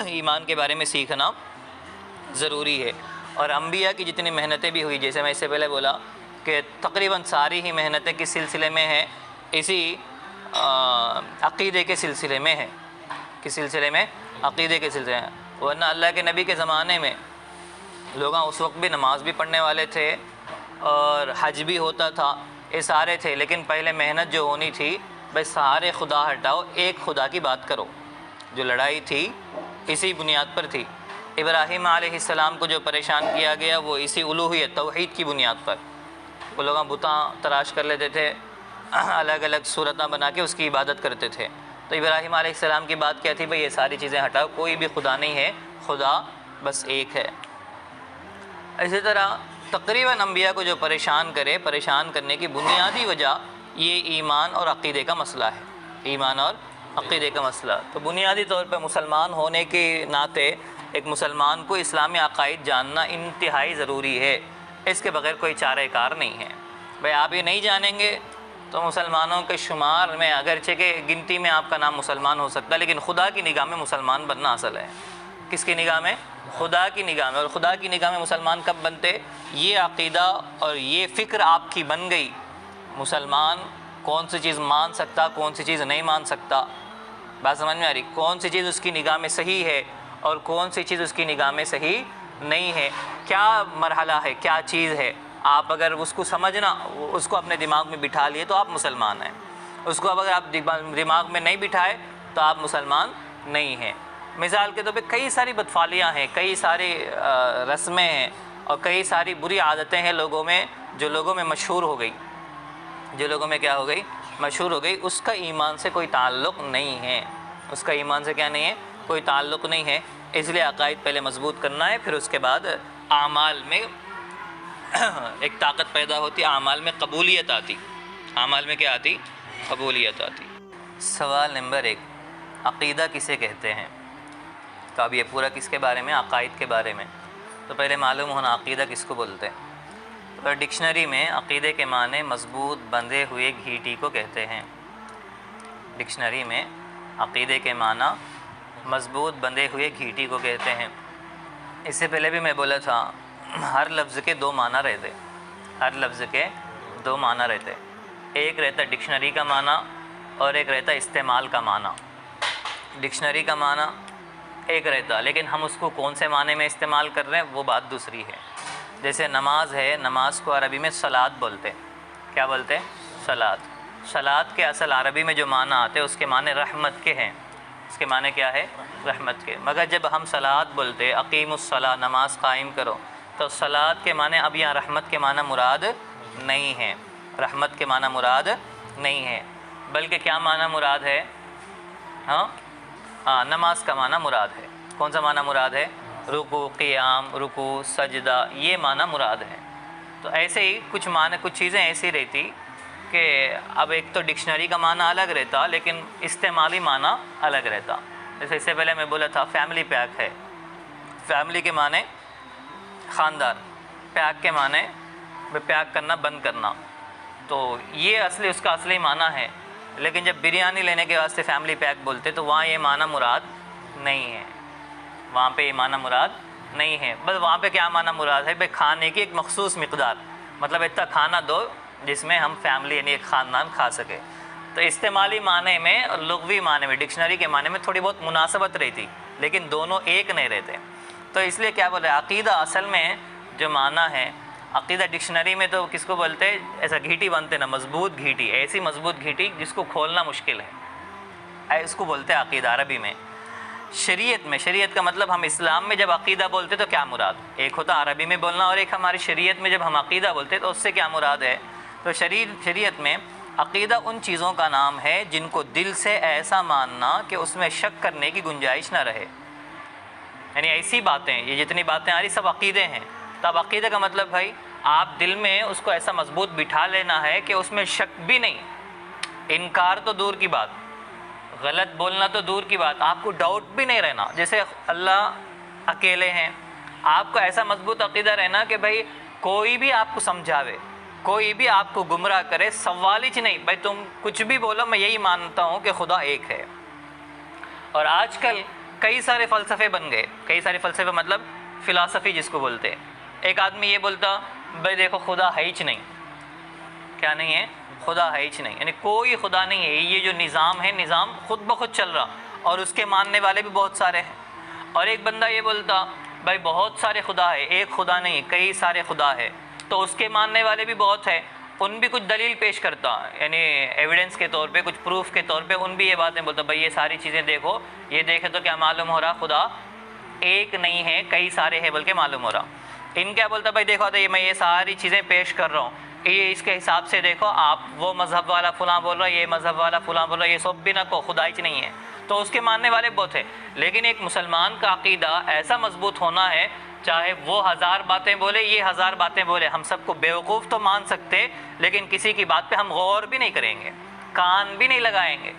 ایمان کے بارے میں سیکھنا ضروری ہے۔ اور انبیاء کی جتنی محنتیں بھی ہوئی، جیسے میں اس سے پہلے بولا کہ تقریباً ساری ہی محنتیں کس سلسلے میں ہیں؟ اسی عقیدے کے سلسلے میں ہے۔ کس سلسلے میں؟ عقیدے کے سلسلے میں۔ ورنہ اللہ کے نبی کے زمانے میں لوگ اس وقت بھی نماز بھی پڑھنے والے تھے اور حج بھی ہوتا تھا، یہ سارے تھے، لیکن پہلے محنت جو ہونی تھی بھائی سارے خدا ہٹاؤ، ایک خدا کی بات کرو۔ جو لڑائی تھی اسی بنیاد پر تھی۔ ابراہیم علیہ السلام کو جو پریشان کیا گیا وہ اسی الوہیت توحید کی بنیاد پر، وہ لوگ بتاں تراش کر لیتے تھے، الگ الگ صورتیں بنا کے اس کی عبادت کرتے تھے۔ تو ابراہیم علیہ السلام کی بات کیا تھی؟ بھئی یہ ساری چیزیں ہٹاؤ، کوئی بھی خدا نہیں ہے، خدا بس ایک ہے۔ اسی طرح تقریباً انبیاء کو جو پریشان کرنے کی بنیادی وجہ یہ ایمان اور عقیدے کا مسئلہ ہے، ایمان اور عقیدے کا مسئلہ۔ تو بنیادی طور پہ مسلمان ہونے کے ناطے ایک مسلمان کو اسلامی عقائد جاننا انتہائی ضروری ہے، اس کے بغیر کوئی چارہ کار نہیں ہے۔ بھئی آپ یہ نہیں جانیں گے تو مسلمانوں کے شمار میں اگرچہ کہ گنتی میں آپ کا نام مسلمان ہو سکتا ہے، لیکن خدا کی نگاہ میں مسلمان بننا اصل ہے۔ کس کی نگاہ میں؟ خدا کی نگاہ میں۔ اور خدا کی نگاہ میں مسلمان کب بنتے؟ یہ عقیدہ اور یہ فکر آپ کی بن گئی، مسلمان کون سی چیز مان سکتا، کون سی چیز نہیں مان سکتا، بات سمجھ میں آ رہی؟ کون سی چیز اس کی نگاہ میں صحیح ہے اور کون سی چیز اس کی نگاہ میں صحیح نہیں ہے، کیا مرحلہ ہے، کیا چیز ہے۔ آپ اگر اس کو سمجھنا، اس کو اپنے دماغ میں بٹھا لیے تو آپ مسلمان ہیں، اس کو اگر آپ دماغ میں نہیں بٹھائے تو آپ مسلمان نہیں ہیں۔ مثال کے طور پہ کئی ساری بدفعلیاں ہیں، کئی ساری رسمیں ہیں اور کئی ساری بری عادتیں ہیں لوگوں میں، جو لوگوں میں مشہور ہو گئی، جو لوگوں میں کیا ہو گئی؟ مشہور ہو گئی۔ اس کا ایمان سے کوئی تعلق نہیں ہے، اس کا ایمان سے کیا نہیں ہے؟ کوئی تعلق نہیں ہے۔ اس لیے عقائد پہلے مضبوط کرنا ہے، پھر اس کے بعد اعمال میں ایک طاقت پیدا ہوتی، اعمال میں قبولیت آتی۔ اعمال میں کیا آتی؟ قبولیت آتی۔ سوال نمبر 1، عقیدہ کسے کہتے ہیں؟ تو اب یہ پورا کس کے بارے میں؟ عقائد کے بارے میں۔ تو پہلے معلوم ہونا عقیدہ کس کو بولتے ہیں۔ تو ڈکشنری میں عقیدے کے معنی مضبوط بندھے ہوئے گھیٹی کو کہتے ہیں۔ ڈکشنری میں عقیدے کے معنی مضبوط بندھے ہوئے گھیٹی کو کہتے ہیں۔ اس سے پہلے بھی میں بولا تھا ہر لفظ کے دو معنی رہتے، ہر لفظ کے دو معنی رہتے، ایک رہتا ڈکشنری کا معنی اور ایک رہتا استعمال کا معنی۔ ڈکشنری کا معنی ایک رہتا، لیکن ہم اس کو کون سے معنی میں استعمال کر رہے ہیں وہ بات دوسری ہے۔ جیسے نماز ہے، نماز کو عربی میں صلاۃ بولتے ہیں۔ کیا بولتے ہیں؟ صلاۃ۔ صلاۃ کے اصل عربی میں جو معنی آتے ہیں اس کے معنی رحمت کے ہیں، اس کے معنی کیا ہے؟ رحمت کے۔ مگر جب ہم صلاۃ بولتے اقیم الصلاۃ، نماز قائم کرو، تو صلاۃ کے معنی اب یہاں رحمت کے معنی مراد نہیں ہے، رحمت کے معنی مراد نہیں ہے، بلکہ کیا معنی مراد ہے؟ نماز کا معنی مراد ہے۔ کون سا معنی مراد ہے؟ رکوع، قیام، رکوع، سجدہ، یہ معنی مراد ہے۔ تو ایسے ہی کچھ معنی، کچھ چیزیں ایسی رہتی کہ اب ایک تو ڈکشنری کا معنی الگ رہتا لیکن استعمالی معنی الگ رہتا۔ جیسے اس سے پہلے میں بولا تھا فیملی پیک ہے، فیملی کے معنی خاندان، پیک کے معنی پیک کرنا، بند کرنا، تو یہ اصلی اس کا اصلی معنی ہے۔ لیکن جب بریانی لینے کے واسطے فیملی پیک بولتے تو وہاں یہ معنی مراد نہیں ہے، وہاں پہ یہ معنی مراد نہیں ہے، بس وہاں پہ کیا معنی مراد ہے؟ بھائی کھانے کی ایک مخصوص مقدار، مطلب اتنا کھانا دو جس میں ہم فیملی یعنی ایک خاندان کھا سکے۔ تو استعمالی معنی میں اور لغوی معنی میں، ڈکشنری کے معنی میں تھوڑی بہت مناسبت رہتی، لیکن دونوں ایک نہیں رہتے۔ تو اس لیے کیا بولے، عقیدہ اصل میں جو معنی ہے، عقیدہ ڈکشنری میں تو کس کو بولتے؟ ایسا گھیٹی بنتے نا، مضبوط گھیٹی، ایسی مضبوط گھیٹی جس کو کھولنا مشکل ہے، اس کو بولتے ہیں عقیدہ عربی میں۔ شریعت میں، شریعت کا مطلب ہم اسلام میں جب عقیدہ بولتے تو کیا مراد؟ ایک ہوتا عربی میں بولنا اور ایک ہماری شریعت میں جب ہم عقیدہ بولتے تو اس سے کیا مراد ہے؟ تو شریعت میں عقیدہ ان چیزوں کا نام ہے جن کو دل سے ایسا ماننا کہ اس میں شک کرنے کی گنجائش نہ رہے، یعنی ایسی باتیں، یہ جتنی باتیں آ رہی سب عقیدے ہیں۔ تو اب عقیدہ کا مطلب بھائی آپ دل میں اس کو ایسا مضبوط بٹھا لینا ہے کہ اس میں شک بھی نہیں، انکار تو دور کی بات، غلط بولنا تو دور کی بات، آپ کو ڈاؤٹ بھی نہیں رہنا. جیسے اللہ اکیلے ہیں، آپ کو ایسا مضبوط عقیدہ رہنا کہ بھائی کوئی بھی آپ کو سمجھاوے، کوئی بھی آپ کو گمراہ کرے، سوال ہی نہیں، بھائی تم کچھ بھی بولو میں یہی مانتا ہوں کہ خدا ایک ہے. اور آج کل کئی سارے فلسفے بن گئے، کئی سارے فلسفے مطلب فلاسفی جس کو بولتے ہیں. ایک آدمی یہ بولتا بھائی دیکھو خدا ہے ہی نہیں، کیا نہیں ہے؟ خدا ہے ہی نہیں، یعنی کوئی خدا نہیں ہے، یہ جو نظام ہے نظام خود بخود چل رہا، اور اس کے ماننے والے بھی بہت سارے ہیں. اور ایک بندہ یہ بولتا بھائی بہت سارے خدا ہے، ایک خدا نہیں کئی سارے خدا ہے، تو اس کے ماننے والے بھی بہت ہیں، ان بھی کچھ دلیل پیش کرتا، یعنی ایویڈنس کے طور پہ، کچھ پروف کے طور پہ ان بھی یہ باتیں بولتا بھائی یہ ساری چیزیں دیکھو، یہ دیکھے تو کیا معلوم ہو رہا خدا ایک نہیں ہے کئی سارے ہیں بلکہ معلوم ہو رہا. ان کیا بولتا بھائی دیکھو تو میں یہ ساری چیزیں پیش کر رہا ہوں، یہ اس کے حساب سے دیکھو، آپ وہ مذہب والا فلاں بول رہا، یہ مذہب والا فلاں بول رہا، یہ سب بھی نہ کو خدا ہی نہیں ہے. تو اس کے ماننے والے بہت ہیں. لیکن ایک مسلمان کا عقیدہ ایسا مضبوط ہونا ہے، چاہے وہ 1000 باتیں بولے، یہ 1000 باتیں بولے، ہم سب کو بیوقوف تو مان سکتے لیکن کسی کی بات پہ ہم غور بھی نہیں کریں گے، کان بھی نہیں لگائیں گے.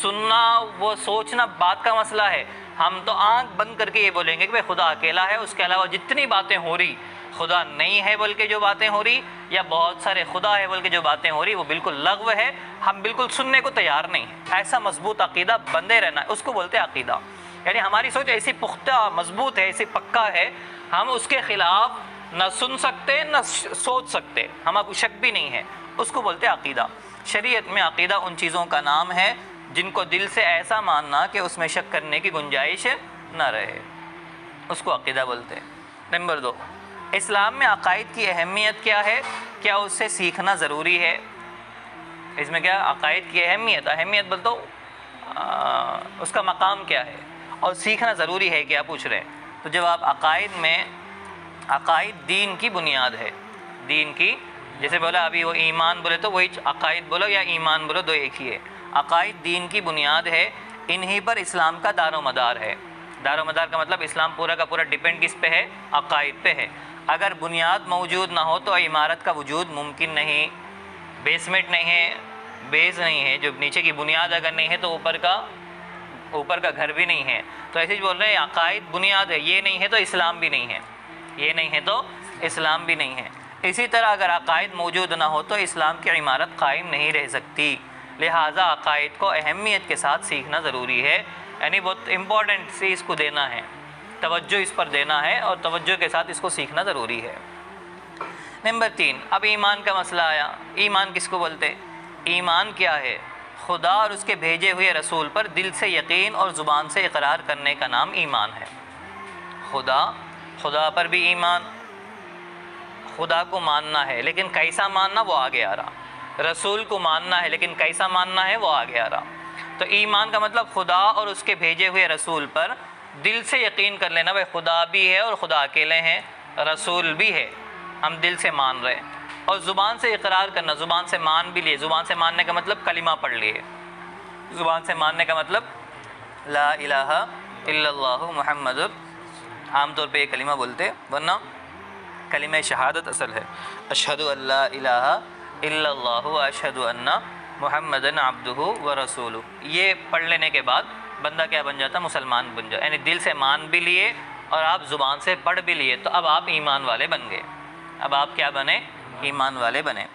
سننا وہ سوچنا بات کا مسئلہ ہے، ہم تو آنکھ بند کر کے یہ بولیں گے کہ بھائی خدا اکیلا ہے، اس کے علاوہ جتنی باتیں ہو رہی خدا نہیں ہے بلکہ جو باتیں ہو رہی، یا بہت سارے خدا ہے بلکہ جو باتیں ہو رہی وہ بالکل لغو ہے، ہم بالکل سننے کو تیار نہیں ہیں. ایسا مضبوط عقیدہ بندے رہنا ہے، اس کو بولتے ہیں عقیدہ. یعنی ہماری سوچ ایسی پختہ مضبوط ہے، ایسی پکا ہے، ہم اس کے خلاف نہ سن سکتے نہ سوچ سکتے، ہمارا کوئی شک بھی نہیں ہے، اس کو بولتے ہیں عقیدہ. شریعت میں عقیدہ ان چیزوں کا نام ہے جن کو دل سے ایسا ماننا کہ اس میں شک کرنے کی گنجائش نہ رہے، اس کو عقیدہ بولتے ہیں. نمبر 2، اسلام میں عقائد کی اہمیت کیا ہے؟ کیا اس سے سیکھنا ضروری ہے؟ اس میں کیا عقائد کی اہمیت بول تو اس کا مقام کیا ہے اور سیکھنا ضروری ہے کیا پوچھ رہے ہیں. تو جواب عقائد دین کی بنیاد ہے. دین کی، جیسے بولا ابھی وہ ایمان بولے تو وہی عقائد بولو یا ایمان بولو، دو ایک ہی ہے. عقائد دین کی بنیاد ہے، انہی پر اسلام کا دار و مدار ہے. دار و مدار کا مطلب اسلام پورا کا پورا ڈیپینڈ کس پہ ہے؟ عقائد پہ ہے. اگر بنیاد موجود نہ ہو تو عمارت کا وجود ممکن نہیں. بیسمنٹ نہیں ہے، بیس نہیں ہے، جو نیچے کی بنیاد اگر نہیں ہے تو اوپر کا گھر بھی نہیں ہے. تو ایسے ہی بول رہے ہیں عقائد بنیاد ہے، یہ نہیں ہے تو اسلام بھی نہیں ہے، یہ نہیں ہے تو اسلام بھی نہیں ہے. اسی طرح اگر عقائد موجود نہ ہو تو اسلام کی عمارت قائم نہیں رہ سکتی. لہٰذا عقائد کو اہمیت کے ساتھ سیکھنا ضروری ہے، یعنی بہت امپورٹنٹ سی اس کو دینا ہے، توجہ اس پر دینا ہے اور توجہ کے ساتھ اس کو سیکھنا ضروری ہے. نمبر 3، اب ایمان کا مسئلہ آیا. ایمان کس کو بولتے؟ ایمان کیا ہے؟ خدا اور اس کے بھیجے ہوئے رسول پر دل سے یقین اور زبان سے اقرار کرنے کا نام ایمان ہے. خدا پر بھی ایمان، خدا کو ماننا ہے لیکن کیسا ماننا وہ آگے آ رہا. رسول کو ماننا ہے لیکن کیسا ماننا ہے وہ آگے آ رہا. تو ایمان کا مطلب خدا اور اس کے بھیجے ہوئے رسول پر دل سے یقین کر لینا، بھائی خدا بھی ہے اور خدا اکیلے ہیں، رسول بھی ہے، ہم دل سے مان رہے ہیں. اور زبان سے اقرار کرنا، زبان سے مان بھی لیے. زبان سے ماننے کا مطلب کلمہ پڑھ لیے. زبان سے ماننے کا مطلب لا الہ الا اللہ محمد، عام طور پہ یہ کلمہ بولتے، ورنہ کلمہ شہادت اصل ہے اشہد ان لا الہ الا اللہ و اشہد ان محمدن عبدہ و رسولہ. یہ پڑھ لینے کے بعد بندہ کیا بن جاتا؟ مسلمان بن جاتا. یعنی دل سے مان بھی لیے اور آپ زبان سے پڑھ بھی لیے تو اب آپ ایمان والے بن گئے. اب آپ کیا بنے؟ ایمان والے بنے.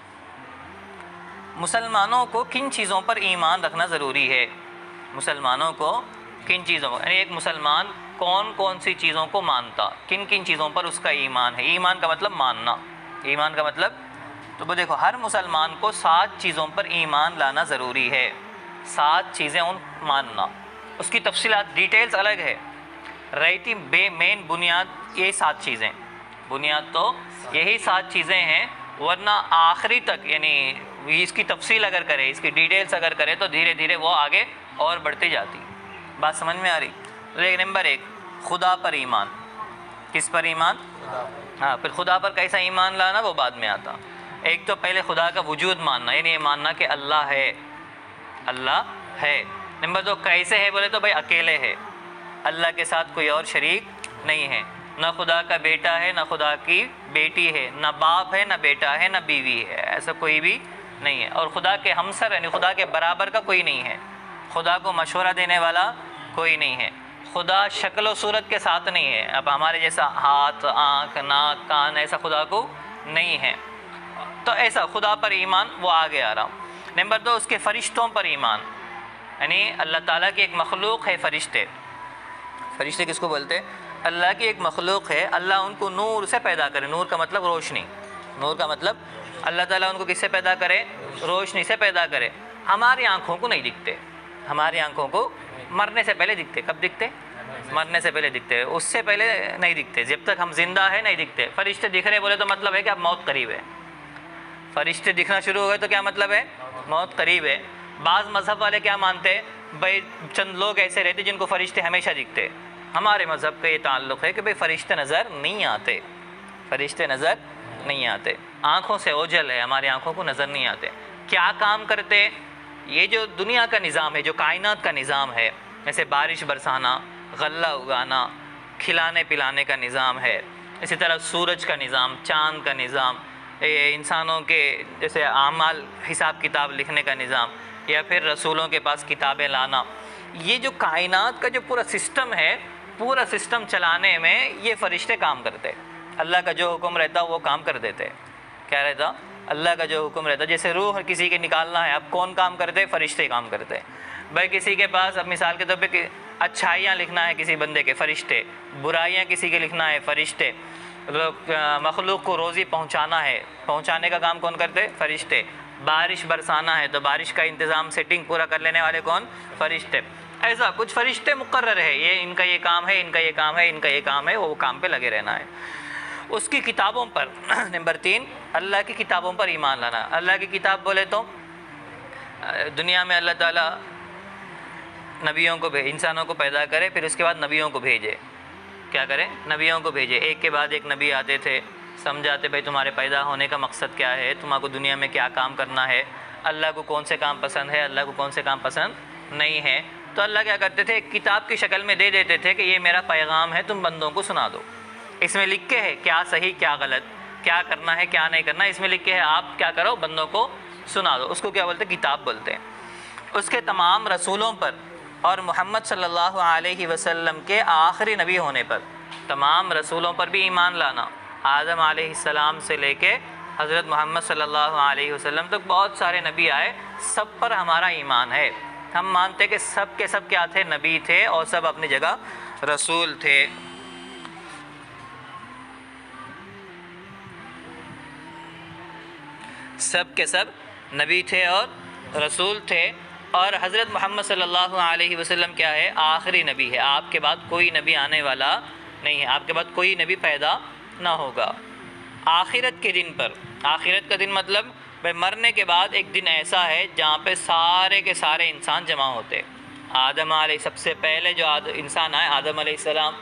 مسلمانوں کو کن چیزوں پر ایمان رکھنا ضروری ہے؟ مسلمانوں کو کن چیزوں پر، یعنی ایک مسلمان کون کون سی چیزوں کو مانتا، کن کن چیزوں پر اس کا ایمان ہے. ایمان کا مطلب ماننا. ایمان کا مطلب تو وہ دیکھو ہر مسلمان کو 7 چیزوں پر ایمان لانا ضروری ہے. 7 چیزیں ان ماننا، اس کی تفصیلات ڈیٹیلز الگ ہے. رہتی مین بنیاد یہ 7 چیزیں، بنیاد تو یہی 7 چیزیں ہیں، ورنہ آخری تک یعنی اس کی تفصیل اگر کرے، اس کی ڈیٹیلز اگر کرے تو دھیرے دھیرے وہ آگے اور بڑھتی جاتی. بات سمجھ میں آ رہی؟ نمبر 1، خدا پر ایمان. کس پر ایمان؟ ہاں، پھر خدا پر کیسا ایمان لانا وہ بعد میں آتا. ایک تو پہلے خدا کا وجود ماننا، یعنی یہ ماننا کہ اللہ ہے، اللہ ہے. نمبر 2 کیسے ہے بولے تو بھائی اکیلے ہے، اللہ کے ساتھ کوئی اور شریک نہیں ہے. نہ خدا کا بیٹا ہے نہ خدا کی بیٹی ہے، نہ باپ ہے نہ بیٹا ہے نہ بیوی ہے، ایسا کوئی بھی نہیں ہے۔ اور خدا کے ہمسر یعنی خدا کے برابر کا کوئی نہیں ہے، خدا کو مشورہ دینے والا کوئی نہیں ہے، خدا شکل و صورت کے ساتھ نہیں ہے، اب ہمارے جیسا ہاتھ، آنکھ، ناک، کان ایسا خدا کو نہیں ہے۔ تو ایسا خدا پر ایمان وہ آگے آ رہا ہوں۔ نمبر 2 اس کے فرشتوں پر ایمان، یعنی اللہ تعالیٰ کی ایک مخلوق ہے فرشتے۔ فرشتے کس کو بولتے ہیں؟ اللہ کی ایک مخلوق ہے، اللہ ان کو نور سے پیدا کرے، نور کا مطلب روشنی، نور کا مطلب اللہ تعالیٰ ان کو کس سے پیدا کرے؟ روشنی سے پیدا کرے۔ ہماری آنکھوں کو نہیں دکھتے، ہماری آنکھوں کو مرنے سے پہلے دکھتے۔ کب دکھتے؟ مرنے سے پہلے دکھتے، اس سے پہلے نہیں دکھتے، جب تک ہم زندہ ہیں نہیں دکھتے۔ فرشتے دکھ رہے بولے تو مطلب ہے کہ اب موت قریب ہے، فرشتے دکھنا شروع ہو گئے تو کیا مطلب ہے؟ موت قریب ہے۔ بعض مذہب والے کیا مانتے ہیں؟ بھائی چند لوگ ایسے رہتے جن کو فرشتے ہمیشہ دکھتے۔ ہمارے مذہب کا یہ تعلق ہے کہ بھئی فرشتے نظر نہیں آتے، فرشتے نظر نہیں آتے، آنکھوں سے اوجھل ہے، ہماری آنکھوں کو نظر نہیں آتے۔ کیا کام کرتے؟ یہ جو دنیا کا نظام ہے، جو کائنات کا نظام ہے، جیسے بارش برسانا، غلہ اگانا، کھلانے پلانے کا نظام ہے، اسی طرح سورج کا نظام، چاند کا نظام، انسانوں کے جیسے اعمال حساب کتاب لکھنے کا نظام، یا پھر رسولوں کے پاس کتابیں لانا، یہ جو کائنات کا جو پورا سسٹم ہے، پورا سسٹم چلانے میں یہ فرشتے کام کرتے۔ اللہ کا جو حکم رہتا وہ کام کر دیتے۔ کیا رہتا؟ اللہ کا جو حکم رہتا۔ جیسے روح کسی کے نکالنا ہے، اب کون کام کرتے؟ فرشتے کام کرتے۔ بھائی کسی کے پاس اب مثال کے طور پہ اچھائیاں لکھنا ہے کسی بندے کے، فرشتے، برائیاں کسی کے لکھنا ہے، فرشتے، مخلوق کو روزی پہنچانا ہے، پہنچانے کا کام کون کرتے؟ فرشتے۔ بارش برسانا ہے تو بارش کا انتظام سیٹنگ پورا کر لینے والے کون؟ فرشتے۔ ایسا کچھ فرشتے مقرر ہے، یہ ان کا یہ کام ہے، ان کا یہ کام ہے، ان کا یہ کام ہے، وہ کام پہ لگے رہنا ہے۔ اس کی کتابوں پر نمبر 3 اللہ کی کتابوں پر ایمان لانا۔ اللہ کی کتاب بولے تو دنیا میں اللہ تعالیٰ نبیوں کو انسانوں کو پیدا کرے، پھر اس کے بعد نبیوں کو بھیجے۔ کیا کرے؟ نبیوں کو بھیجے، ایک کے بعد ایک نبی آتے تھے، سمجھاتے بھائی تمہارے پیدا ہونے کا مقصد کیا ہے، تمہارے کو دنیا میں کیا کام کرنا ہے، اللہ کو کون سے کام پسند ہے، اللہ کو کون سے کام پسند نہیں ہے۔ تو اللہ کیا کرتے تھے؟ ایک کتاب کی شکل میں دے دیتے تھے کہ یہ میرا پیغام ہے، تم بندوں کو سنا دو۔ اس میں لکھ کے ہے کیا صحیح کیا غلط، کیا کرنا ہے کیا نہیں کرنا، اس میں لکھ کے ہے آپ کیا کرو، بندوں کو سنا دو۔ اس کو کیا بولتے ہیں؟ کتاب بولتے ہیں۔ اس کے تمام رسولوں پر اور محمد صلی اللہ علیہ وسلم کے آخری نبی ہونے پر، تمام رسولوں پر بھی ایمان لانا، آدم علیہ السلام سے لے کے حضرت محمد صلی اللہ علیہ وسلم تک بہت سارے نبی آئے، سب پر ہمارا ایمان ہے۔ ہم مانتے کہ سب کے سب کیا تھے؟ نبی تھے، اور سب اپنی جگہ رسول تھے۔ سب کے سب نبی تھے اور رسول تھے، اور حضرت محمد صلی اللہ علیہ وسلم کیا ہے؟ آخری نبی ہے۔ آپ کے بعد کوئی نبی آنے والا نہیں ہے، آپ کے بعد کوئی نبی پیدا نہ ہوگا۔ آخرت کے دن پر، آخرت کا دن مطلب بھائی مرنے کے بعد ایک دن ایسا ہے جہاں پہ سارے کے سارے انسان جمع ہوتے۔ آدم علیہ سب سے پہلے جو انسان آئے آدم علیہ السلام،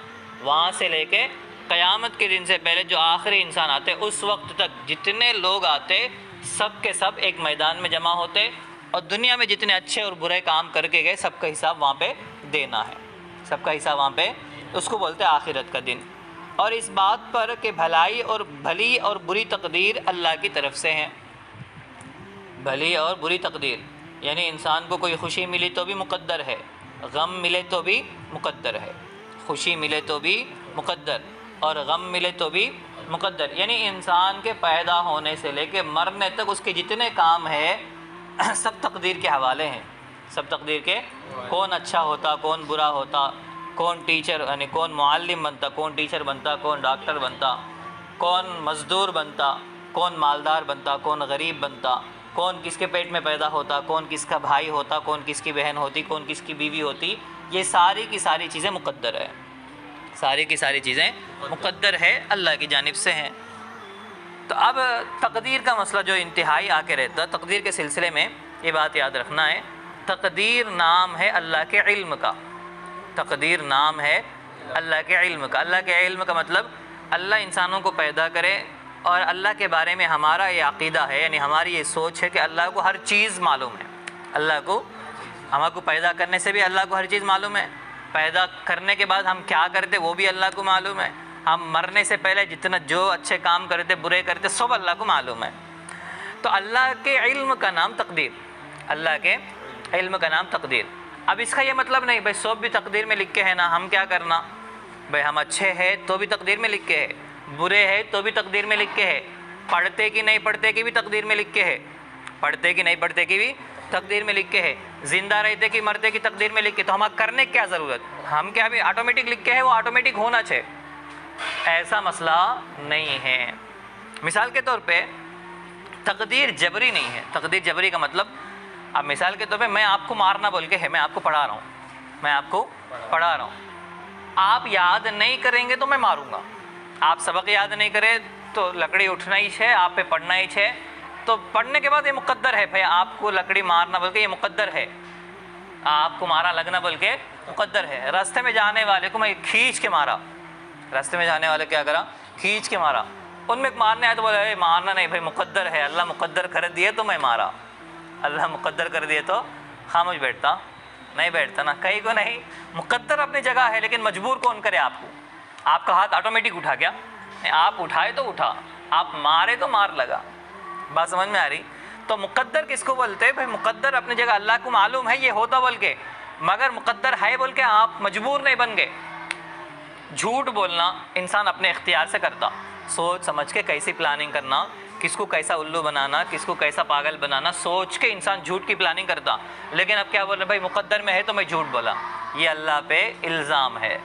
وہاں سے لے کے قیامت کے دن سے پہلے جو آخری انسان آتے، اس وقت تک جتنے لوگ آتے سب کے سب ایک میدان میں جمع ہوتے، اور دنیا میں جتنے اچھے اور برے کام کر کے گئے سب کا حساب وہاں پہ دینا ہے، سب کا حساب وہاں پہ، اس کو بولتے ہیں آخرت کا دن۔ اور اس بات پر کہ بھلی اور بری تقدیر اللہ کی طرف سے ہیں۔ بھلی اور بری تقدیر یعنی انسان کو کوئی خوشی ملی تو بھی مقدر ہے، غم ملے تو بھی مقدر ہے، خوشی ملے تو بھی مقدر اور غم ملے تو بھی مقدر، یعنی انسان کے پیدا ہونے سے لے کے مرنے تک اس کے جتنے کام ہیں سب تقدیر کے حوالے ہیں، سب تقدیر کے۔ کون اچھا ہوتا، کون برا ہوتا، کون ٹیچر یعنی کون معلم بنتا، کون ٹیچر بنتا، کون ڈاکٹر بنتا، کون مزدور بنتا، کون مالدار بنتا، کون غریب بنتا، کون کس کے پیٹ میں پیدا ہوتا، کون کس کا بھائی ہوتا، کون کس کی بہن ہوتی، کون کس کی بیوی ہوتی، یہ ساری کی ساری چیزیں مقدر ہے، ساری کی ساری چیزیں مقدر ہے، اللہ کی جانب سے ہیں۔ تو اب تقدیر کا مسئلہ جو انتہائی آ کے رہتا، تقدیر کے سلسلے میں یہ بات یاد رکھنا ہے، تقدیر نام ہے اللہ کے علم کا، تقدیر نام ہے اللہ کے علم کا۔ اللہ کے علم کا مطلب اللہ انسانوں کو پیدا کرے، اور اللہ کے بارے میں ہمارا یہ عقیدہ ہے، یعنی ہماری یہ سوچ ہے کہ اللہ کو ہر چیز معلوم ہے، اللہ کو ہمارے کو پیدا کرنے سے بھی اللہ کو ہر چیز معلوم ہے، پیدا کرنے کے بعد ہم کیا کرتے وہ بھی اللہ کو معلوم ہے، ہم مرنے سے پہلے جتنا جو اچھے کام کرتے برے کرتے سب اللہ کو معلوم ہے. تو اللہ کے علم کا نام تقدیر, اللہ کے علم کا نام تقدیر. اب اس کا یہ مطلب نہیں بھائی سب بھی تقدیر میں لکھ کے ہے نا, ہم کیا کرنا بھائی, ہم اچھے ہیں تو بھی تقدیر میں لکھ کے ہے, برے ہے تو بھی تقدیر میں لکھ کے ہے, پڑھتے کہ نہیں پڑھتے کی بھی تقدیر میں لکھ کے ہے, پڑھتے کہ نہیں پڑھتے کی بھی تقدیر میں لکھ کے ہے, زندہ رہتے کہ مرتے کی تقدیر میں لکھ کے. تو ہمیں کرنے کی کیا ضرورت, ہم کیا بھی آٹومیٹک لکھ کے ہے, وہ آٹومیٹک ہونا چاہیے, ایسا مسئلہ نہیں ہے. مثال کے طور پہ تقدیر جبری نہیں ہے. تقدیر جبری کا مطلب, اب مثال کے طور پہ میں آپ کو مارنا بول کے ہے, میں آپ کو پڑھا رہا ہوں, میں آپ کو پڑھا رہا ہوں, آپ یاد نہیں کریں گے تو میں ماروں گا. آپ سبق یاد نہیں کرے تو لکڑی اٹھنا ہی ہے, آپ پہ پڑھنا ہی ہے. تو پڑھنے کے بعد یہ مقدر ہے بھائی, آپ کو لکڑی مارنا بول کے یہ مقدر ہے, آپ کو مارا لگنا بول کے مقدر ہے. راستے میں جانے والے کو میں کھینچ کے مارا, راستے میں جانے والے کیا کرا, کھینچ کے مارا. ان میں مارنے آئے تو بولے مارنا نہیں بھائی, مقدر ہے, اللہ مقدر کر دیے تو میں مارا, اللہ مقدر کر دیے تو خاموش بیٹھتا نہیں بیٹھتا نا, کہیں کو نہیں. مقدر اپنی جگہ ہے لیکن مجبور کون کرے آپ کو. آپ کا ہاتھ آٹومیٹک اٹھا گیا, آپ اٹھائے تو اٹھا, آپ مارے تو مار لگا. بات سمجھ میں آ رہی. تو مقدر کس کو بولتے ہیں بھائی, مقدر اپنی جگہ اللہ کو معلوم ہے یہ ہوتا بول کے, مگر مقدر ہے بول کے آپ مجبور نہیں بن گئے. جھوٹ بولنا انسان اپنے اختیار سے کرتا, سوچ سمجھ کے کیسی پلاننگ کرنا, کس کو کیسا الو بنانا, کس کو کیسا پاگل بنانا, سوچ کے انسان جھوٹ کی پلاننگ کرتا. لیکن اب کیا بول رہے بھائی مقدر میں ہے تو میں جھوٹ بولا, یہ اللہ پہ الزام ہے,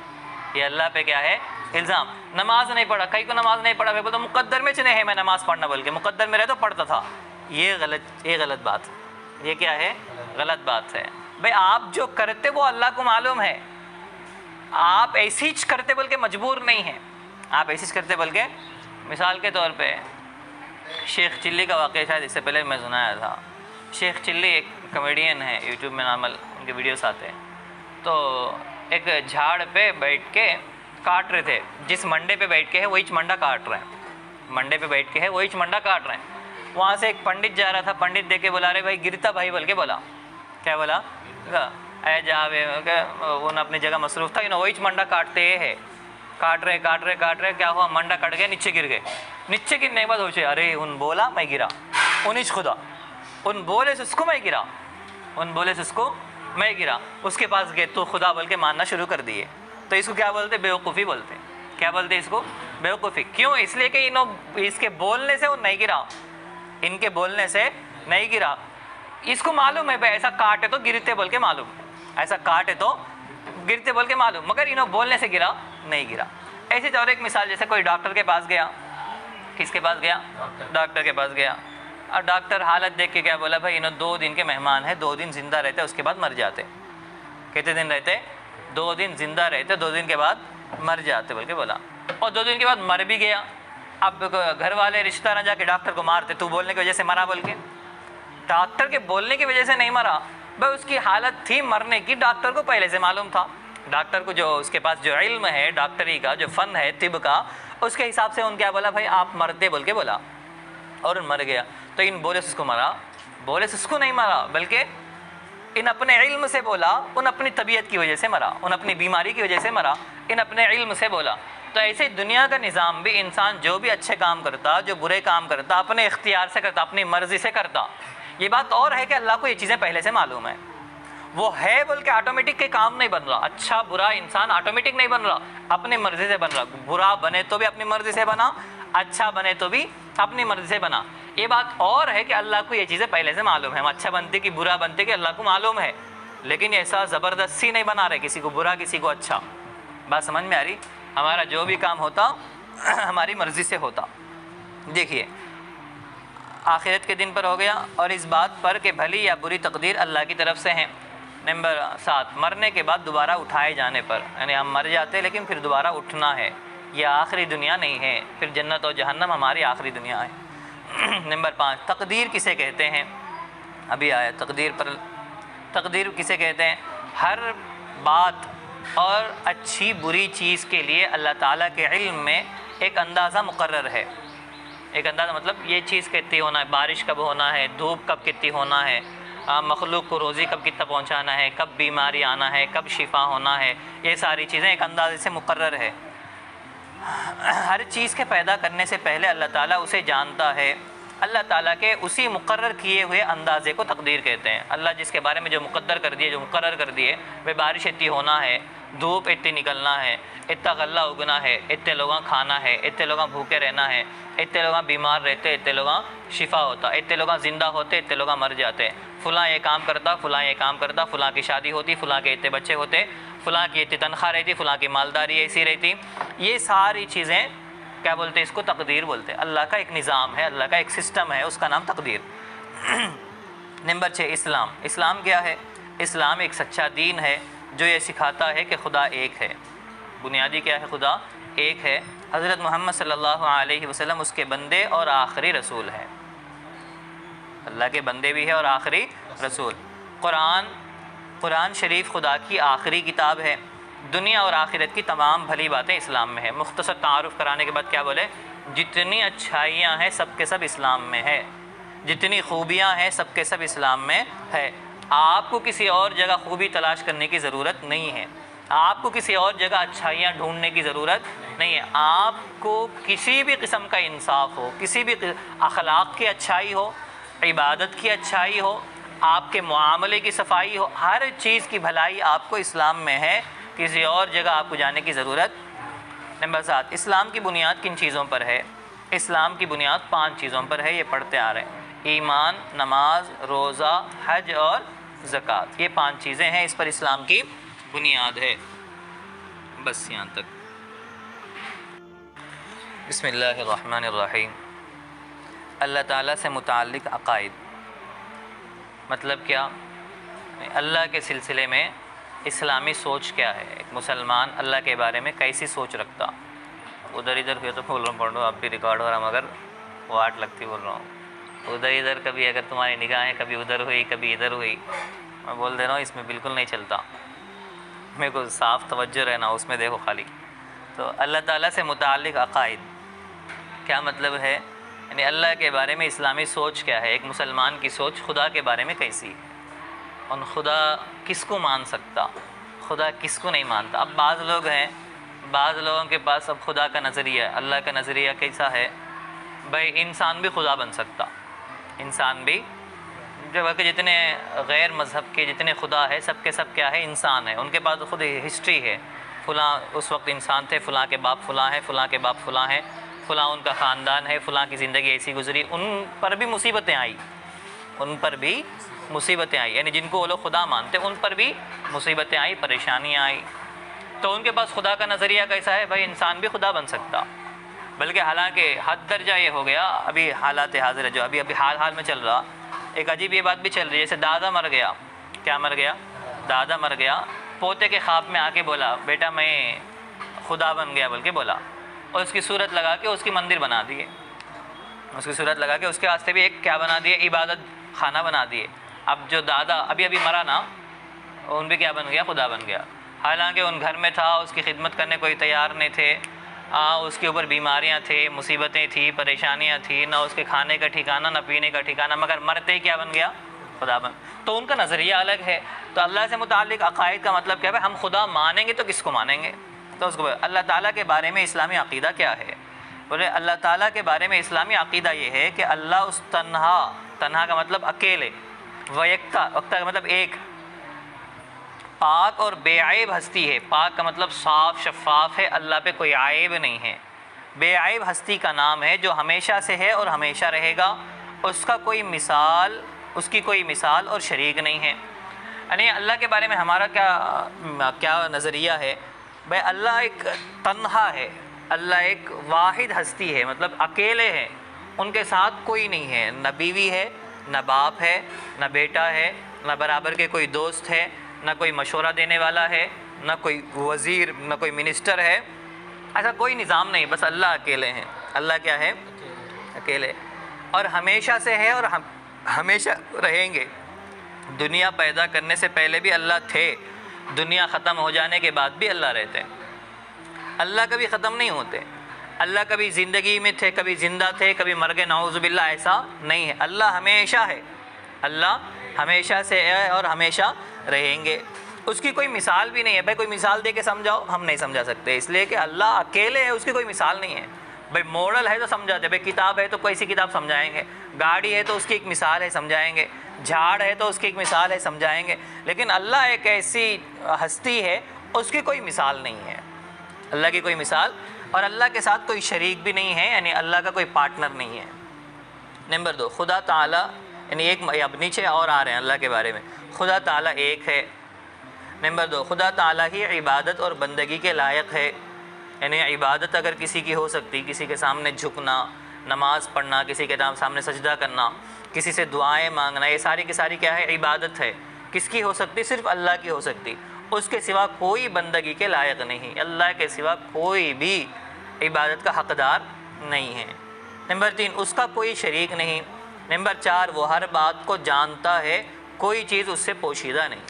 یہ اللہ پہ کیا ہے, الزام. نماز نہیں پڑھا, کئی کو نماز نہیں پڑھا بھائی, تو مقدر میں نہیں ہے میں نماز پڑھنا بول کے, مقدر میں رہے تو پڑھتا تھا. یہ غلط بات, یہ کیا ہے, غلط بات ہے. بھائی آپ جو کرتے وہ اللہ کو معلوم ہے, آپ ایسی ہی کرتے بول کے مجبور نہیں ہیں, آپ ایسی ہی کرتے بول کے. مثال کے طور پہ شیخ چلی کا واقعہ شاید اس سے پہلے میں سنایا تھا. شیخ چلی ایک کمیڈین ہے, یوٹیوب میں نارمل ان کے ویڈیوز آتے ہیں. تو ایک جھاڑ پہ بیٹھ کے کاٹ رہے تھے, جس منڈے پہ بیٹھ کے ہے وہی منڈا کاٹ رہے ہیں, منڈے پہ بیٹھ کے ہے وہی منڈا کاٹ رہے ہیں. وہاں سے ایک پنڈت جا رہا تھا, پنڈت دیکھ کے بلا رہے بھائی گرتا بھائی بول کے بولا, کیا بولا, اے جاوے, وہ اپنی جگہ مصروف تھا, وہی منڈا کاٹتے ہے, کاٹ رہے, کیا ہوا, منڈا کٹ گیا, نیچے گر گئے. نیچے گرنے کے بعد ہوچے, ارے ان بولا میں گرا, انیش خدا, ان بولے سے اس کو میں گرا, ان بولے سے اس کو میں گرا. اس کے پاس گئے تو خدا بول کے ماننا شروع کر دیے. تو اس کو کیا بولتے, بیوقوفی بولتے. کیا بولتے اس کو, بیوقوفی. کیوں, اس لیے کہ اس کے بولنے سے وہ نہیں گرا, ان کے بولنے سے نہیں گرا. اس کو معلوم ہے بھائی ایسا کاٹے تو گرتے بول کے معلوم, ایسا کاٹے تو گرتے بول کے معلوم, مگر انہوں بولنے سے گرا نہیں گرا. ایسی طور ایک مثال, جیسے کوئی ڈاکٹر کے پاس گیا, کس کے پاس گیا, ڈاکٹر کے پاس گیا, اور ڈاکٹر حالت دیکھ کے کیا بولا بھائی 2 دن کے مہمان ہیں, 2 دن زندہ رہتے اس کے بعد مر جاتے. کتنے دن رہتے, 2 دن زندہ رہتے, 2 دن کے بعد مر جاتے بول کے بولا. اور 2 دن کے بعد مر بھی گیا. اب گھر والے رشتہ دار جا کے ڈاکٹر کو مارتے, تو بولنے کی وجہ سے مرا بول کے. ڈاکٹر کے بولنے کی وجہ سے نہیں مرا بھائی, اس کی حالت تھی مرنے کی, ڈاکٹر کو پہلے سے معلوم تھا. ڈاکٹر کو جو اس کے پاس جو علم ہے ڈاکٹری کا, جو فن ہے طب کا, اس کے حساب سے ان کیا بولا بھائی آپ مرتے بول کے بولا, اور ان مر گیا. تو ان بولے سے اس کو مرا, بولے سے اس کو نہیں مرا, بلکہ ان اپنے علم سے بولا, ان اپنی طبیعت کی وجہ سے مرا, ان اپنی بیماری کی وجہ سے مرا, ان اپنے علم سے بولا. تو ایسے دنیا کا نظام بھی, انسان جو بھی اچھے کام کرتا, جو برے کام کرتا, اپنے اختیار سے کرتا, اپنی مرضی سے کرتا. یہ بات اور ہے کہ اللہ کو یہ چیزیں پہلے سے معلوم ہے, وہ ہے بول کے آٹومیٹک کے کام نہیں بن رہا. اچھا برا انسان آٹومیٹک نہیں بن رہا, اپنی مرضی سے بن رہا. برا بنے تو بھی اپنی مرضی سے بنا, اچھا بنے تو بھی اپنی مرضی سے بنا. یہ بات اور ہے کہ اللہ کو یہ چیزیں پہلے سے معلوم ہے, ہم اچھا بنتے کہ برا بنتے کہ اللہ کو معلوم ہے, لیکن ایسا زبردستی نہیں بنا رہے کسی کو برا کسی کو اچھا. بات سمجھ میں آ رہی. ہمارا جو بھی کام ہوتا ہماری مرضی سے ہوتا. دیکھیے آخرت کے دن پر ہو گیا, اور اس بات پر کہ بھلی یا بری تقدیر اللہ کی طرف سے ہیں. نمبر 7, مرنے کے بعد دوبارہ اٹھائے جانے پر, یعنی ہم مر جاتے لیکن پھر دوبارہ اٹھنا ہے, یہ آخری دنیا نہیں ہے, پھر جنت و جہنم ہماری آخری دنیا ہے. نمبر 5, تقدیر کسے کہتے ہیں, ابھی آیا تقدیر پر. تقدیر کسے کہتے ہیں, ہر بات اور اچھی بری چیز کے لیے اللہ تعالیٰ کے علم میں ایک اندازہ مقرر ہے. ایک اندازہ مطلب یہ چیز کتنی ہونا ہے, بارش کب ہونا ہے, دھوپ کب کتنی ہونا ہے, مخلوق کو روزی کب کتنا پہنچانا ہے, کب بیماری آنا ہے, کب شفا ہونا ہے, یہ ساری چیزیں ایک اندازے سے مقرر ہے. ہر چیز کے پیدا کرنے سے پہلے اللہ تعالیٰ اسے جانتا ہے. اللہ تعالیٰ کے اسی مقرر کیے ہوئے اندازے کو تقدیر کہتے ہیں. اللہ جس کے بارے میں جو مقدر کر دیے، جو مقرر کر دیے، وہ بارش اتنی ہونا ہے، دھوپ اتنی نکلنا ہے، اتنا غلہ اگنا ہے، اتنے لوگاں کھانا ہے، اتنے لوگاں بھوکے رہنا ہے، اتنے لوگاں بیمار رہتے، اتنے لوگاں شفا ہوتا، اتنے لوگاں زندہ ہوتے، اتنے لوگاں مر جاتے، فلاں یہ کام کرتا، فلاں یہ کام کرتا، فلاں کی شادی ہوتی، فلاں کے اتنے بچے ہوتے، فلاں کی اتنی تنخواہ رہتی، فلاں کی مالداری ایسی رہتی. یہ ساری چیزیں کیا بولتے ہیں؟ اس کو تقدیر بولتے ہیں. اللہ کا ایک نظام ہے، اللہ کا ایک سسٹم ہے، اس کا نام تقدیر. نمبر 6 اسلام. اسلام کیا ہے؟ اسلام ایک سچا دین ہے جو یہ سکھاتا ہے کہ خدا ایک ہے. بنیادی کیا ہے؟ خدا ایک ہے. حضرت محمد صلی اللہ علیہ وسلم اس کے بندے اور آخری رسول ہیں. اللہ کے بندے بھی ہے اور آخری رسول. قرآن شریف خدا کی آخری کتاب ہے. دنیا اور آخرت کی تمام بھلی باتیں اسلام میں ہیں. مختصر تعارف کرانے کے بعد کیا بولے؟ جتنی اچھائیاں ہیں سب کے سب اسلام میں ہے، جتنی خوبیاں ہیں سب کے سب اسلام میں ہے. آپ کو کسی اور جگہ خوبی تلاش کرنے کی ضرورت نہیں ہے، آپ کو کسی اور جگہ اچھائیاں ڈھونڈنے کی ضرورت نہیں ہے. آپ کو کسی بھی قسم کا انصاف ہو، کسی بھی اخلاق کی اچھائی ہو، عبادت کی اچھائی ہو، آپ کے معاملے کی صفائی ہو، ہر چیز کی بھلائی آپ کو اسلام میں ہے، کسی اور جگہ آپ کو جانے کی ضرورت. نمبر 7 اسلام کی بنیاد کن چیزوں پر ہے؟ اسلام کی بنیاد 5 چیزوں پر ہے، یہ پڑھتے آ رہے ہیں. ایمان، نماز، روزہ، حج اور زکوٰۃ. یہ 5 چیزیں ہیں، اس پر اسلام کی بنیاد ہے. بس یہاں تک. بسم اللہ الرحمن الرحیم. اللہ تعالیٰ سے متعلق عقائد مطلب کیا؟ اللہ کے سلسلے میں اسلامی سوچ کیا ہے؟ ایک مسلمان اللہ کے بارے میں کیسی سوچ رکھتا؟ ادھر ادھر ہوئے تو بول رہا ہوں، پڑھ لو، اب بھی ریکارڈ ہو رہا، مگر واٹ لگتی بول رہا ہوں. ادھر ادھر کبھی اگر تمہاری نگاہیں کبھی ادھر ہوئی کبھی ادھر ہوئی، میں بول دے رہا ہوں اس میں بالکل نہیں چلتا. میرے کو صاف توجہ رہنا اس میں دیکھو خالی. تو اللہ تعالیٰ سے متعلق عقائد کیا مطلب ہے؟ یعنی اللہ کے بارے میں اسلامی سوچ کیا ہے؟ ایک مسلمان کی سوچ خدا کے بارے میں کیسی؟ اور خدا کس کو مان سکتا، خدا کس کو نہیں مانتا؟ اب بعض لوگ ہیں، بعض لوگوں کے پاس اب خدا کا نظریہ، اللہ کا نظریہ کیسا ہے؟ بھائی انسان بھی خدا بن سکتا، انسان بھی، جو کہ جتنے غیر مذہب کے جتنے خدا ہے سب کے سب کیا ہے؟ انسان ہے. ان کے پاس خود ہسٹری ہے، فلاں اس وقت انسان تھے، فلاں کے باپ فلاں ہیں، فلاں کے باپ فلاں ہیں، فلاں ان کا خاندان ہے، فلاں کی زندگی ایسی گزری. ان پر بھی مصیبتیں آئی، ان پر بھی مصیبتیں آئی. یعنی جن کو وہ لوگ خدا مانتے ان پر بھی مصیبتیں آئی، پریشانیاں آئی. تو ان کے پاس خدا کا نظریہ کیسا ہے؟ بھائی انسان بھی خدا بن سکتا. بلکہ حالانکہ حد درجہ یہ ہو گیا، ابھی حالات حاضر جو ابھی حال میں چل رہا، ایک عجیب یہ بات بھی چل رہی ہے. جیسے دادا مر گیا، کیا مر گیا؟ دادا مر گیا، پوتے کے خواب میں آ کے بولا بیٹا میں خدا بن گیا بول کے بولا، اور اس کی صورت لگا کے اس کی مندر بنا دیے، اس کی صورت لگا کے اس کے واسطے بھی ایک کیا بنا دیے؟ عبادت خانہ بنا دیے. اب جو دادا ابھی مرا نا، ان بھی کیا بن گیا؟ خدا بن گیا. حالانکہ ان گھر میں تھا، اس کی خدمت کرنے کوئی تیار نہیں تھے، اس کے اوپر بیماریاں تھیں، مصیبتیں تھیں، پریشانیاں تھیں، نہ اس کے کھانے کا ٹھکانہ نہ پینے کا ٹھکانہ، مگر مرتے ہی کیا بن گیا؟ خدا بن. تو ان کا نظریہ الگ ہے. تو اللہ سے متعلق عقائد کا مطلب کیا ہے؟ ہم خدا مانیں گے تو کس کو مانیں گے؟ تو اس کو اللہ تعالیٰ کے بارے میں اسلامی عقیدہ کیا ہے؟ بولے اللہ تعالیٰ کے بارے میں اسلامی عقیدہ یہ ہے کہ اللہ اس تنہا کا مطلب اکیلے، ویکتا کا مطلب ایک، پاک اور بے عیب ہستی ہے. پاک کا مطلب صاف شفاف ہے، اللہ پہ کوئی عیب نہیں ہے. بے عیب ہستی کا نام ہے جو ہمیشہ سے ہے اور ہمیشہ رہے گا. اس کی کوئی مثال اور شریک نہیں ہے. یعنی اللہ کے بارے میں ہمارا کیا نظریہ ہے؟ بھائی اللہ ایک تنہا ہے، اللہ ایک واحد ہستی ہے، مطلب اکیلے ہیں، ان کے ساتھ کوئی نہیں ہے، نہ بیوی ہے، نہ باپ ہے، نہ بیٹا ہے، نہ برابر کے کوئی دوست ہے، نہ کوئی مشورہ دینے والا ہے، نہ کوئی وزیر، نہ کوئی منسٹر ہے. ایسا کوئی نظام نہیں، بس اللہ اکیلے ہیں. اللہ کیا ہے؟ اکیلے، اور ہمیشہ سے ہے اور ہمیشہ رہیں گے. دنیا پیدا کرنے سے پہلے بھی اللہ تھے، دنیا ختم ہو جانے کے بعد بھی اللہ رہتے ہیں. اللہ کبھی ختم نہیں ہوتے. اللہ کبھی زندگی میں تھے، کبھی زندہ تھے، کبھی مر گئے، نعوذ باللہ، ایسا نہیں ہے. اللہ ہمیشہ ہے، اللہ ہمیشہ سے ہے اور ہمیشہ رہیں گے. اس کی کوئی مثال بھی نہیں ہے. بھائی کوئی مثال دے کے سمجھاؤ, ہم نہیں سمجھا سکتے, اس لیے کہ اللہ اکیلے ہے, اس کی کوئی مثال نہیں ہے. بھائی ماڈل ہے تو سمجھاتے, بھائی کتاب ہے تو کوئی سی کتاب سمجھائیں گے, گاڑی ہے تو اس کی ایک مثال ہے سمجھائیں گے, جھاڑ ہے تو اس کی ایک مثال ہے سمجھائیں گے, لیکن اللہ ایک ایسی ہستی ہے اس کی کوئی مثال نہیں ہے, اللہ کی کوئی مثال, اور اللہ کے ساتھ کوئی شریک بھی نہیں ہے, یعنی اللہ کا کوئی پارٹنر نہیں ہے. نمبر 2, خدا تعالیٰ, یعنی ایک اب نیچے اور آ رہے ہیں اللہ کے بارے میں, خدا تعالیٰ ایک ہے. نمبر 2, خدا تعالیٰ ہی عبادت اور بندگی کے لائق ہے, یعنی عبادت اگر کسی کی ہو سکتی, کسی کے سامنے جھکنا, نماز پڑھنا, کسی کے سامنے سجدہ کرنا, کسی سے دعائیں مانگنا, یہ ساری کی ساری کیا ہے, عبادت ہے. کس کی ہو سکتی؟ صرف اللہ کی ہو سکتی, اس کے سوا کوئی بندگی کے لائق نہیں, اللہ کے سوا کوئی بھی عبادت کا حقدار نہیں ہے. نمبر 3, اس کا کوئی شریک نہیں. نمبر 4, وہ ہر بات کو جانتا ہے, کوئی چیز اس سے پوشیدہ نہیں.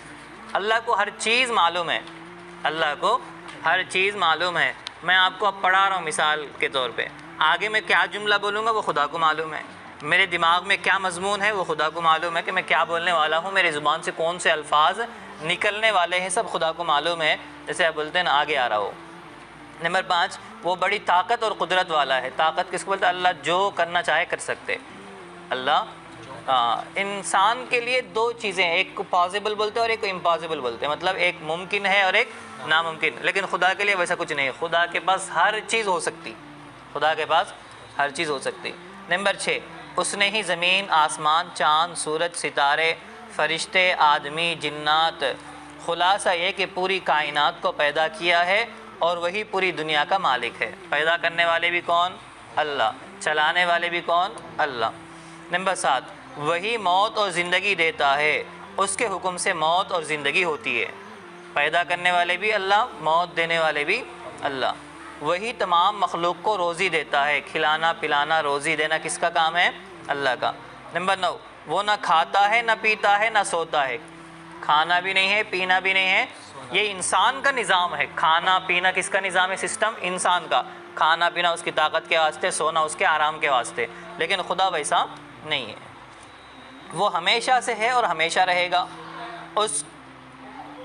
اللہ کو ہر چیز معلوم ہے, اللہ کو ہر چیز معلوم ہے. میں آپ کو اب پڑھا رہا ہوں مثال کے طور پہ, آگے میں کیا جملہ بولوں گا وہ خدا کو معلوم ہے, میرے دماغ میں کیا مضمون ہے وہ خدا کو معلوم ہے, کہ میں کیا بولنے والا ہوں, میری زبان سے کون سے الفاظ نکلنے والے ہیں, سب خدا کو معلوم ہے. جیسے آپ بولتے ہیں نا آگے آ رہا ہو. نمبر 5, وہ بڑی طاقت اور قدرت والا ہے. طاقت کس کو بولتے ہیں؟ اللہ جو کرنا چاہے کر سکتے. اللہ انسان کے لیے 2 چیزیں ہیں, ایک کو پاسبل بولتے ہیں اور ایک کو امپاسبل بولتے ہیں, مطلب ایک ممکن ہے اور ایک ناممکن. لیکن خدا کے لیے ویسا کچھ نہیں ہے, خدا کے پاس ہر چیز ہو سکتی, خدا کے پاس ہر چیز ہو سکتی. نمبر 6, اس نے ہی زمین, آسمان, چاند, سورج, ستارے, فرشتے, آدمی, جنات, خلاصہ یہ کہ پوری کائنات کو پیدا کیا ہے, اور وہی پوری دنیا کا مالک ہے. پیدا کرنے والے بھی کون؟ اللہ. چلانے والے بھی کون؟ اللہ. نمبر 7, وہی موت اور زندگی دیتا ہے, اس کے حکم سے موت اور زندگی ہوتی ہے. پیدا کرنے والے بھی اللہ, موت دینے والے بھی اللہ. وہی تمام مخلوق کو روزی دیتا ہے, کھلانا پلانا روزی دینا کس کا کام ہے؟ اللہ کا. نمبر 9, وہ نہ کھاتا ہے نہ پیتا ہے نہ سوتا ہے. کھانا بھی نہیں ہے, پینا بھی نہیں ہے, یہ انسان کا نظام ہے. کھانا پینا کس کا نظام ہے؟ سسٹم انسان کا. کھانا پینا اس کی طاقت کے واسطے, سونا اس کے آرام کے واسطے, لیکن خدا ویسا نہیں ہے. وہ ہمیشہ سے ہے اور ہمیشہ رہے گا. اس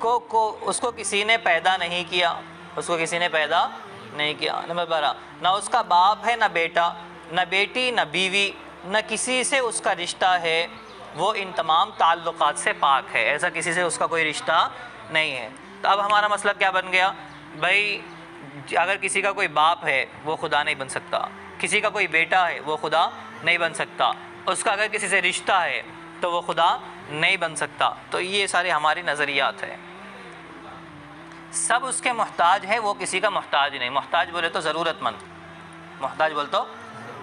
کو کسی نے پیدا نہیں کیا, اس کو کسی نے پیدا نہیں کیا. نمبر 12, نہ اس کا باپ ہے نہ بیٹا, نہ بیٹی نہ بیوی, نہ کسی سے اس کا رشتہ ہے, وہ ان تمام تعلقات سے پاک ہے. ایسا کسی سے اس کا کوئی رشتہ نہیں ہے. تو اب ہمارا مسئلہ کیا بن گیا بھائی؟ اگر کسی کا کوئی باپ ہے وہ خدا نہیں بن سکتا, کسی کا کوئی بیٹا ہے وہ خدا نہیں بن سکتا, اس کا اگر کسی سے رشتہ ہے تو وہ خدا نہیں بن سکتا. تو یہ سارے ہماری نظریات ہیں. سب اس کے محتاج ہے, وہ کسی کا محتاج نہیں. محتاج بولے تو ضرورت مند, محتاج بول تو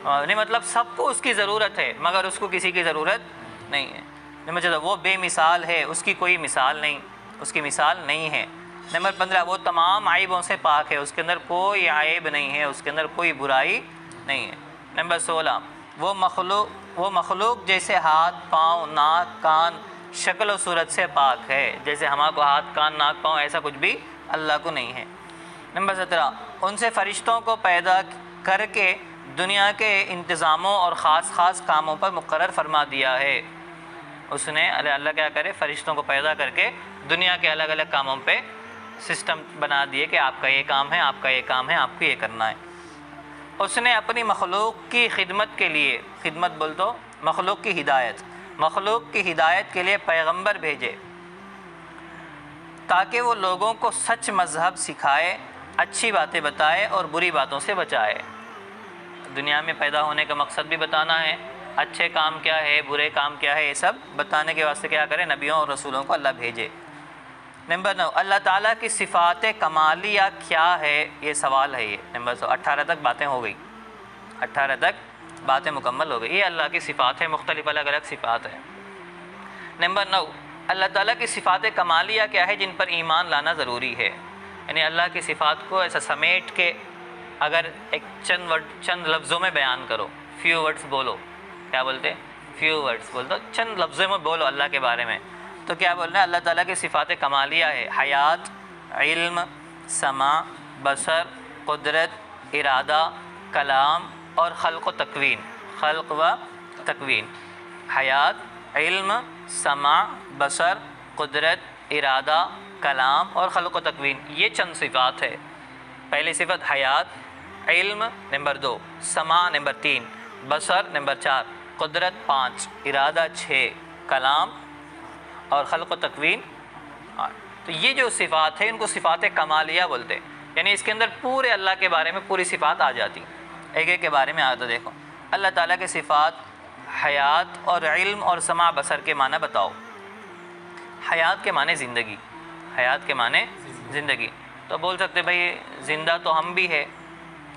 نہیں, مطلب سب کو اس کی ضرورت ہے مگر اس کو کسی کی ضرورت نہیں ہے. نمبر 14, وہ بے مثال ہے, اس کی کوئی مثال نہیں, اس کی مثال نہیں ہے. نمبر 15, وہ تمام عیبوں سے پاک ہے, اس کے اندر کوئی عیب نہیں ہے, اس کے اندر کوئی برائی نہیں ہے. نمبر 16, وہ مخلوق جیسے ہاتھ, پاؤں, ناک, کان, شکل و صورت سے پاک ہے. جیسے ہمارے کو ہاتھ, کان, ناک, پاؤں ایسا کچھ بھی اللہ کو نہیں ہے. نمبر 17, ان سے فرشتوں کو پیدا کر کے دنیا کے انتظاموں اور خاص خاص کاموں پر مقرر فرما دیا ہے. اس نے اللہ کیا کرے, فرشتوں کو پیدا کر کے دنیا کے الگ الگ کاموں پہ سسٹم بنا دیے کہ آپ کا یہ کام ہے, آپ کا یہ کام ہے, آپ کو یہ کرنا ہے. اس نے اپنی مخلوق کی خدمت کے لیے, خدمت بول تو مخلوق کی ہدایت, مخلوق کی ہدایت کے لیے پیغمبر بھیجے تاکہ وہ لوگوں کو سچ مذہب سکھائے, اچھی باتیں بتائے اور بری باتوں سے بچائے. دنیا میں پیدا ہونے کا مقصد بھی بتانا ہے, اچھے کام کیا ہے, برے کام کیا ہے, یہ سب بتانے کے واسطے کیا کرے, نبیوں اور رسولوں کو اللہ بھیجے. نمبر 9, اللہ تعالیٰ کی صفات کمالیہ کیا ہے, یہ سوال ہے. یہ نمبر 18 تک باتیں ہو گئی, 18 تک باتیں مکمل ہو گئی. یہ اللہ کی صفات ہے, مختلف الگ الگ صفات ہیں. نمبر 9, اللہ تعالیٰ کی صفات کمالیہ کیا ہے جن پر ایمان لانا ضروری ہے. یعنی اللہ کی صفات کو ایسا سمیٹ کے اگر ایک چند لفظوں میں بیان کرو, فیو ورڈز بولو, کیا بولتے, فیو ورڈز بولتے, چند لفظوں میں بولو اللہ کے بارے میں, تو کیا بولنا ہے؟ اللہ تعالیٰ کی صفات کمالیہ ہے حیات, علم, سماع, بصر, قدرت, ارادہ, کلام اور خلق و تکوین. خلق و تکوین, حیات, علم, سماع, بصر, قدرت, ارادہ, کلام اور خلق و تکوین، یہ چند صفات ہے۔ پہلی صفت حیات، علم نمبر 2، سماع نمبر 3، بصر نمبر 4، قدرت 5، ارادہ 6، کلام اور خلق و تکوین 8۔ تو یہ جو صفات ہیں ان کو صفات کمالیہ بولتے ہیں، یعنی اس کے اندر پورے اللہ کے بارے میں پوری صفات آ جاتی، ایک ایک کے بارے میں آتا۔ دیکھو اللہ تعالیٰ کے صفات حیات اور علم اور سماع بصر کے معنی بتاؤ۔ حیات کے معنی زندگی، حیات کے معنی زندگی، تو بول سکتے بھائی زندہ تو ہم بھی ہے،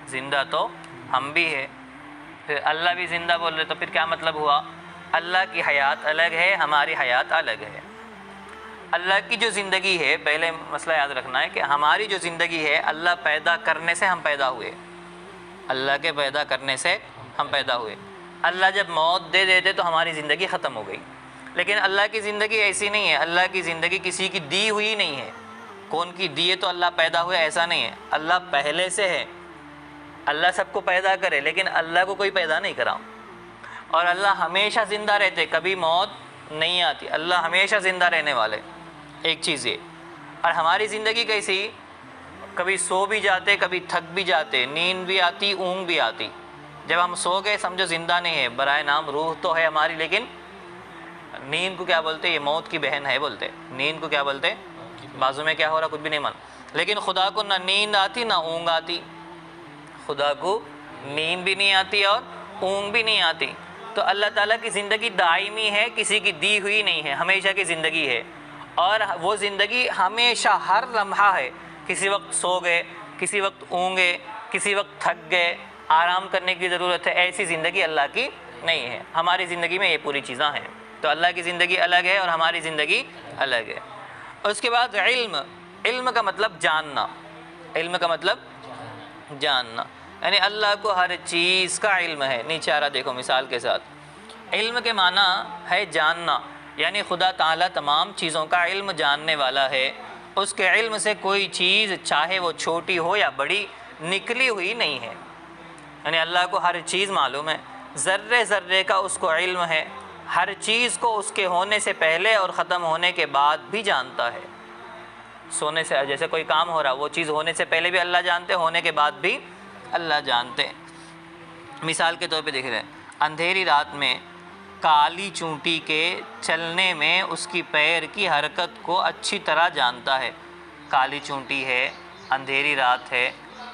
زندہ تو ہم بھی ہے، پھر اللہ بھی زندہ بول رہے تو پھر کیا مطلب ہوا؟ اللہ کی حیات الگ ہے، ہماری حیات الگ ہے۔ اللہ کی جو زندگی ہے، پہلے مسئلہ یاد رکھنا ہے کہ ہماری جو زندگی ہے اللہ پیدا کرنے سے ہم پیدا ہوئے، اللہ کے پیدا کرنے سے ہم پیدا ہوئے۔ اللہ جب موت دے دیتے تو ہماری زندگی ختم ہو گئی، لیکن اللہ کی زندگی ایسی نہیں ہے، اللہ کی زندگی کسی کی دی ہوئی نہیں ہے، کون کی دیے تو اللہ پیدا ہوئے ایسا نہیں ہے، اللہ پہلے سے ہے۔ اللہ سب کو پیدا کرے لیکن اللہ کو کوئی پیدا نہیں کرا، اور اللہ ہمیشہ زندہ رہتے، کبھی موت نہیں آتی، اللہ ہمیشہ زندہ رہنے والے، ایک چیز یہ۔ اور ہماری زندگی کیسی؟ کبھی سو بھی جاتے، کبھی تھک بھی جاتے، نیند بھی آتی، اونگ بھی آتی۔ جب ہم سو گئے سمجھو زندہ نہیں ہے، برائے نام روح تو ہے ہماری، لیکن نیند کو کیا بولتے؟ یہ موت کی بہن ہے بولتے، نیند کو کیا بولتے؟ بازو میں کیا ہو رہا کچھ بھی نہیں من۔ لیکن خدا کو نہ نیند آتی نہ اونگ آتی، خدا کو نیند بھی نہیں آتی اور اونگ بھی نہیں آتی۔ تو اللہ تعالیٰ کی زندگی دائمی ہے، کسی کی دی ہوئی نہیں ہے، ہمیشہ کی زندگی ہے، اور وہ زندگی ہمیشہ ہر لمحہ ہے۔ کسی وقت سو گئے، کسی وقت اونگے، کسی وقت تھک گئے، آرام کرنے کی ضرورت ہے، ایسی زندگی اللہ کی نہیں ہے۔ ہماری زندگی میں یہ پوری چیزاں ہیں، تو اللہ کی زندگی الگ ہے اور ہماری زندگی الگ ہے۔ اس کے بعد علم، علم کا مطلب جاننا، علم کا مطلب جاننا، یعنی اللہ کو ہر چیز کا علم ہے۔ نیچے آ رہا دیکھو مثال کے ساتھ، علم کے معنی ہے جاننا، یعنی خدا تعالیٰ تمام چیزوں کا علم جاننے والا ہے، اس کے علم سے کوئی چیز چاہے وہ چھوٹی ہو یا بڑی نکلی ہوئی نہیں ہے، یعنی اللہ کو ہر چیز معلوم ہے، ذرے ذرے کا اس کو علم ہے، ہر چیز کو اس کے ہونے سے پہلے اور ختم ہونے کے بعد بھی جانتا ہے۔ سونے سے جیسے کوئی کام ہو رہا، وہ چیز ہونے سے پہلے بھی اللہ جانتے، ہونے کے بعد بھی اللہ جانتے۔ مثال کے طور پہ دیکھ رہے ہیں، اندھیری رات میں کالی چونٹی کے چلنے میں اس کی پیر کی حرکت کو اچھی طرح جانتا ہے۔ کالی چونٹی ہے، اندھیری رات ہے،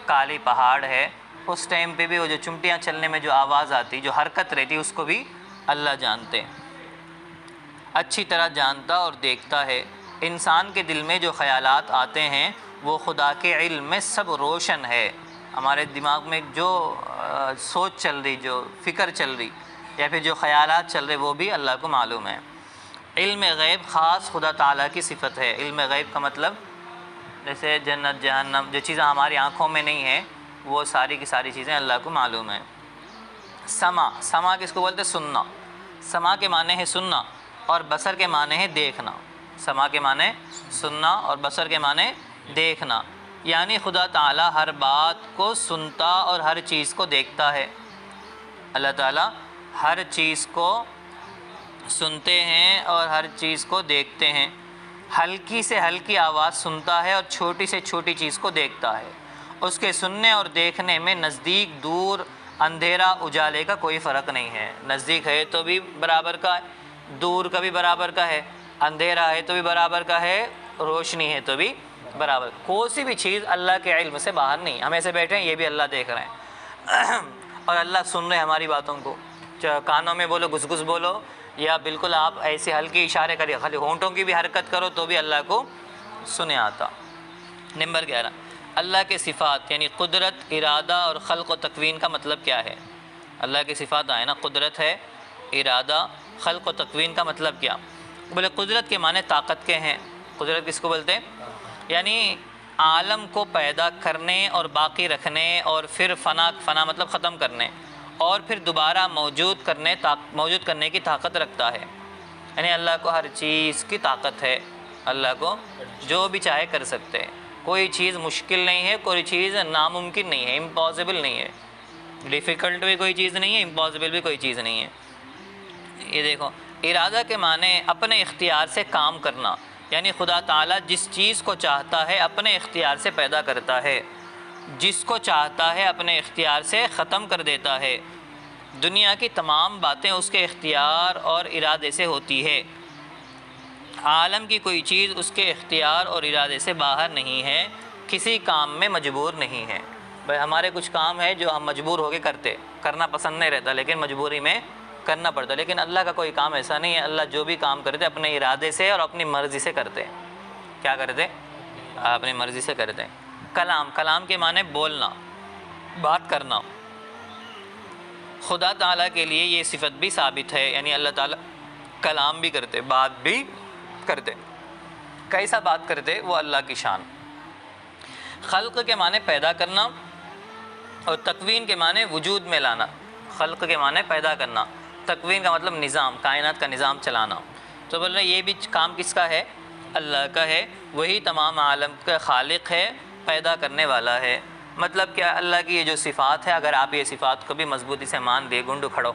کالی پہاڑ ہے، اس ٹائم پہ بھی وہ جو چونٹیاں چلنے میں جو آواز آتی، جو حرکت رہتی، اس کو بھی اللہ جانتے، اچھی طرح جانتا اور دیکھتا ہے۔ انسان کے دل میں جو خیالات آتے ہیں وہ خدا کے علم میں سب روشن ہے۔ ہمارے دماغ میں جو سوچ چل رہی، جو فکر چل رہی یا پھر جو خیالات چل رہے، وہ بھی اللہ کو معلوم ہے۔ علم غیب خاص خدا تعالیٰ کی صفت ہے۔ علم غیب کا مطلب جیسے جنت جہنم، جو چیزیں ہماری آنکھوں میں نہیں ہیں، وہ ساری کی ساری چیزیں اللہ کو معلوم ہیں۔ سمع، سمع کس کو بولتے؟ سننا۔ سمع کے معنی ہے سننا، اور بصر کے معنی ہے دیکھنا۔ سمع کے معنی سننا اور بصر کے معنی دیکھنا، یعنی خدا تعالیٰ ہر بات کو سنتا اور ہر چیز کو دیکھتا ہے۔ اللہ تعالیٰ ہر چیز کو سنتے ہیں اور ہر چیز کو دیکھتے ہیں، ہلکی سے ہلکی آواز سنتا ہے اور چھوٹی سے چھوٹی چیز کو دیکھتا ہے۔ اس کے سننے اور دیکھنے میں نزدیک دور، اندھیرا اجالے کا کوئی فرق نہیں ہے۔ نزدیک ہے تو بھی برابر کا ہے، دور کا بھی برابر کا ہے، اندھیرا ہے تو بھی برابر کا ہے، روشنی ہے تو بھی برابر۔ کوئی سی بھی چیز اللہ کے علم سے باہر نہیں۔ ہم ایسے بیٹھے ہیں، یہ بھی اللہ دیکھ رہے ہیں اور اللہ سن رہے ہیں ہماری باتوں کو، چاہے کانوں میں بولو، گھس گھس بولو، یا بالکل آپ ایسے ہلکے اشارے کریے، خالی ہونٹوں کی بھی حرکت کرو تو بھی اللہ کو سنے آتا۔ نمبر 11، اللہ کے صفات یعنی قدرت، ارادہ اور خلق و تکوین کا مطلب کیا ہے؟ اللہ کے صفات آئے نا، قدرت ہے، ارادہ، خلق و تکوین کا مطلب کیا؟ بولے قدرت کے معنی طاقت کے ہیں۔ قدرت کس کو بولتے ہیں؟ یعنی عالم کو پیدا کرنے اور باقی رکھنے اور پھر فنا مطلب ختم کرنے اور پھر دوبارہ موجود کرنے کی طاقت رکھتا ہے۔ یعنی اللہ کو ہر چیز کی طاقت ہے، اللہ کو جو بھی چاہے کر سکتے ہیں، کوئی چیز مشکل نہیں ہے، کوئی چیز ناممکن نہیں ہے، امپاسبل نہیں ہے، ڈیفیکلٹ بھی کوئی چیز نہیں ہے، امپاسبل بھی کوئی چیز نہیں ہے۔ یہ دیکھو، ارادہ کے معنی اپنے اختیار سے کام کرنا، یعنی خدا تعالیٰ جس چیز کو چاہتا ہے اپنے اختیار سے پیدا کرتا ہے، جس کو چاہتا ہے اپنے اختیار سے ختم کر دیتا ہے۔ دنیا کی تمام باتیں اس کے اختیار اور ارادے سے ہوتی ہے۔ عالم کی کوئی چیز اس کے اختیار اور ارادے سے باہر نہیں ہے، کسی کام میں مجبور نہیں ہے۔ بھائی ہمارے کچھ کام ہے جو ہم مجبور ہو کے کرنا پسند نہیں رہتا، لیکن مجبوری میں کرنا پڑتا، لیکن اللہ کا کوئی کام ایسا نہیں ہے۔ اللہ جو بھی کام کرتے اپنے ارادے سے اور اپنی مرضی سے کرتے ہیں۔ کیا کرتے؟ اپنی مرضی سے کرتے ہیں۔ کلام کے معنی بولنا، بات کرنا۔ خدا تعالیٰ کے لیے یہ صفت بھی ثابت ہے، یعنی اللہ تعالیٰ کلام بھی کرتے، بات بھی کرتے۔ کیسا بات کرتے؟ وہ اللہ کی شان۔ خلق کے معنی پیدا کرنا اور تکوین کے معنی وجود میں لانا۔ خلق کے معنی پیدا کرنا، تکوین کا مطلب نظام، کائنات کا نظام چلانا۔ تو بول رہے یہ بھی کام کس کا ہے؟ اللہ کا ہے۔ وہی تمام عالم کا خالق ہے، پیدا کرنے والا ہے۔ مطلب کیا؟ اللہ کی یہ جو صفات ہے، اگر آپ یہ صفات کو بھی مضبوطی سے مان لیے، گنڈو کھڑو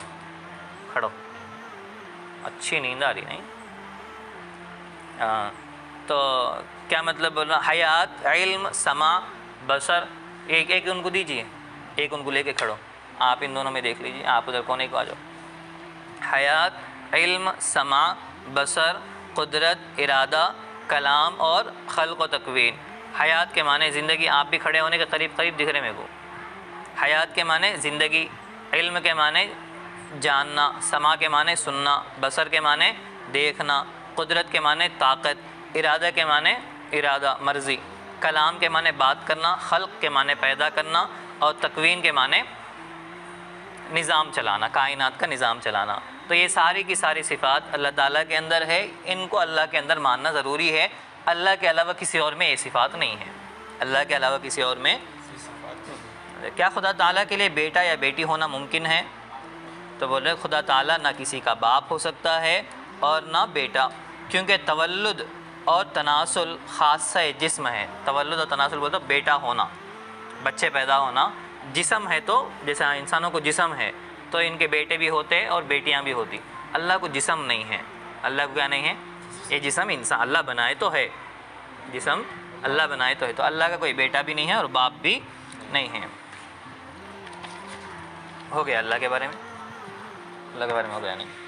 اچھی نیند آ رہی نہیں؟ تو کیا مطلب بولنا؟ حیات، علم، سمع، بصر، ایک ان کو دیجیے، ایک ان کو لے کے کھڑو، آپ ان دونوں میں دیکھ لیجیے، آپ ادھر کونے کو آ جاؤ۔ حیات، علم، سمع، بصر، قدرت، ارادہ، کلام اور خلق و تکوین۔ حیات کے معنی زندگی، آپ بھی کھڑے ہونے کے قریب دکھ رہے میرے کو۔ حیات کے معنی زندگی، علم کے معنی جاننا، سمع کے معنی سننا، بصر کے معنی دیکھنا، قدرت کے معنی طاقت، ارادہ کے معنی ارادہ مرضی، کلام کے معنی بات کرنا، خلق کے معنی پیدا کرنا اور تکوین کے معنی نظام چلانا، کائنات کا نظام چلانا۔ تو یہ ساری کی ساری صفات اللہ تعالیٰ کے اندر ہے، ان کو اللہ کے اندر ماننا ضروری ہے۔ اللہ کے علاوہ کسی اور میں یہ صفات نہیں ہے، اللہ کے علاوہ کسی اور میں۔ کیا خدا تعالیٰ کے لیے بیٹا یا بیٹی ہونا ممکن ہے؟ تو بول رہے خدا تعالیٰ نہ کسی کا باپ ہو سکتا ہے اور نہ بیٹا، کیونکہ تولد اور تناسل خاصہ جسم ہے۔ تولد اور تناسل بولتا بیٹا ہونا، بچے پیدا ہونا، جسم ہے تو جیسے انسانوں کو جسم ہے تو ان کے بیٹے بھی ہوتے اور بیٹیاں بھی ہوتی۔ اللہ کو جسم نہیں ہے، اللہ کو کیا نہیں ہے؟ یہ جسم انسان اللہ بنائے تو ہے، جسم اللہ بنائے تو ہے، تو اللہ کا کوئی بیٹا بھی نہیں ہے اور باپ بھی نہیں ہے۔ ہو گیا اللہ کے بارے میں؟ اللہ کے بارے میں ہو گیا نہیں؟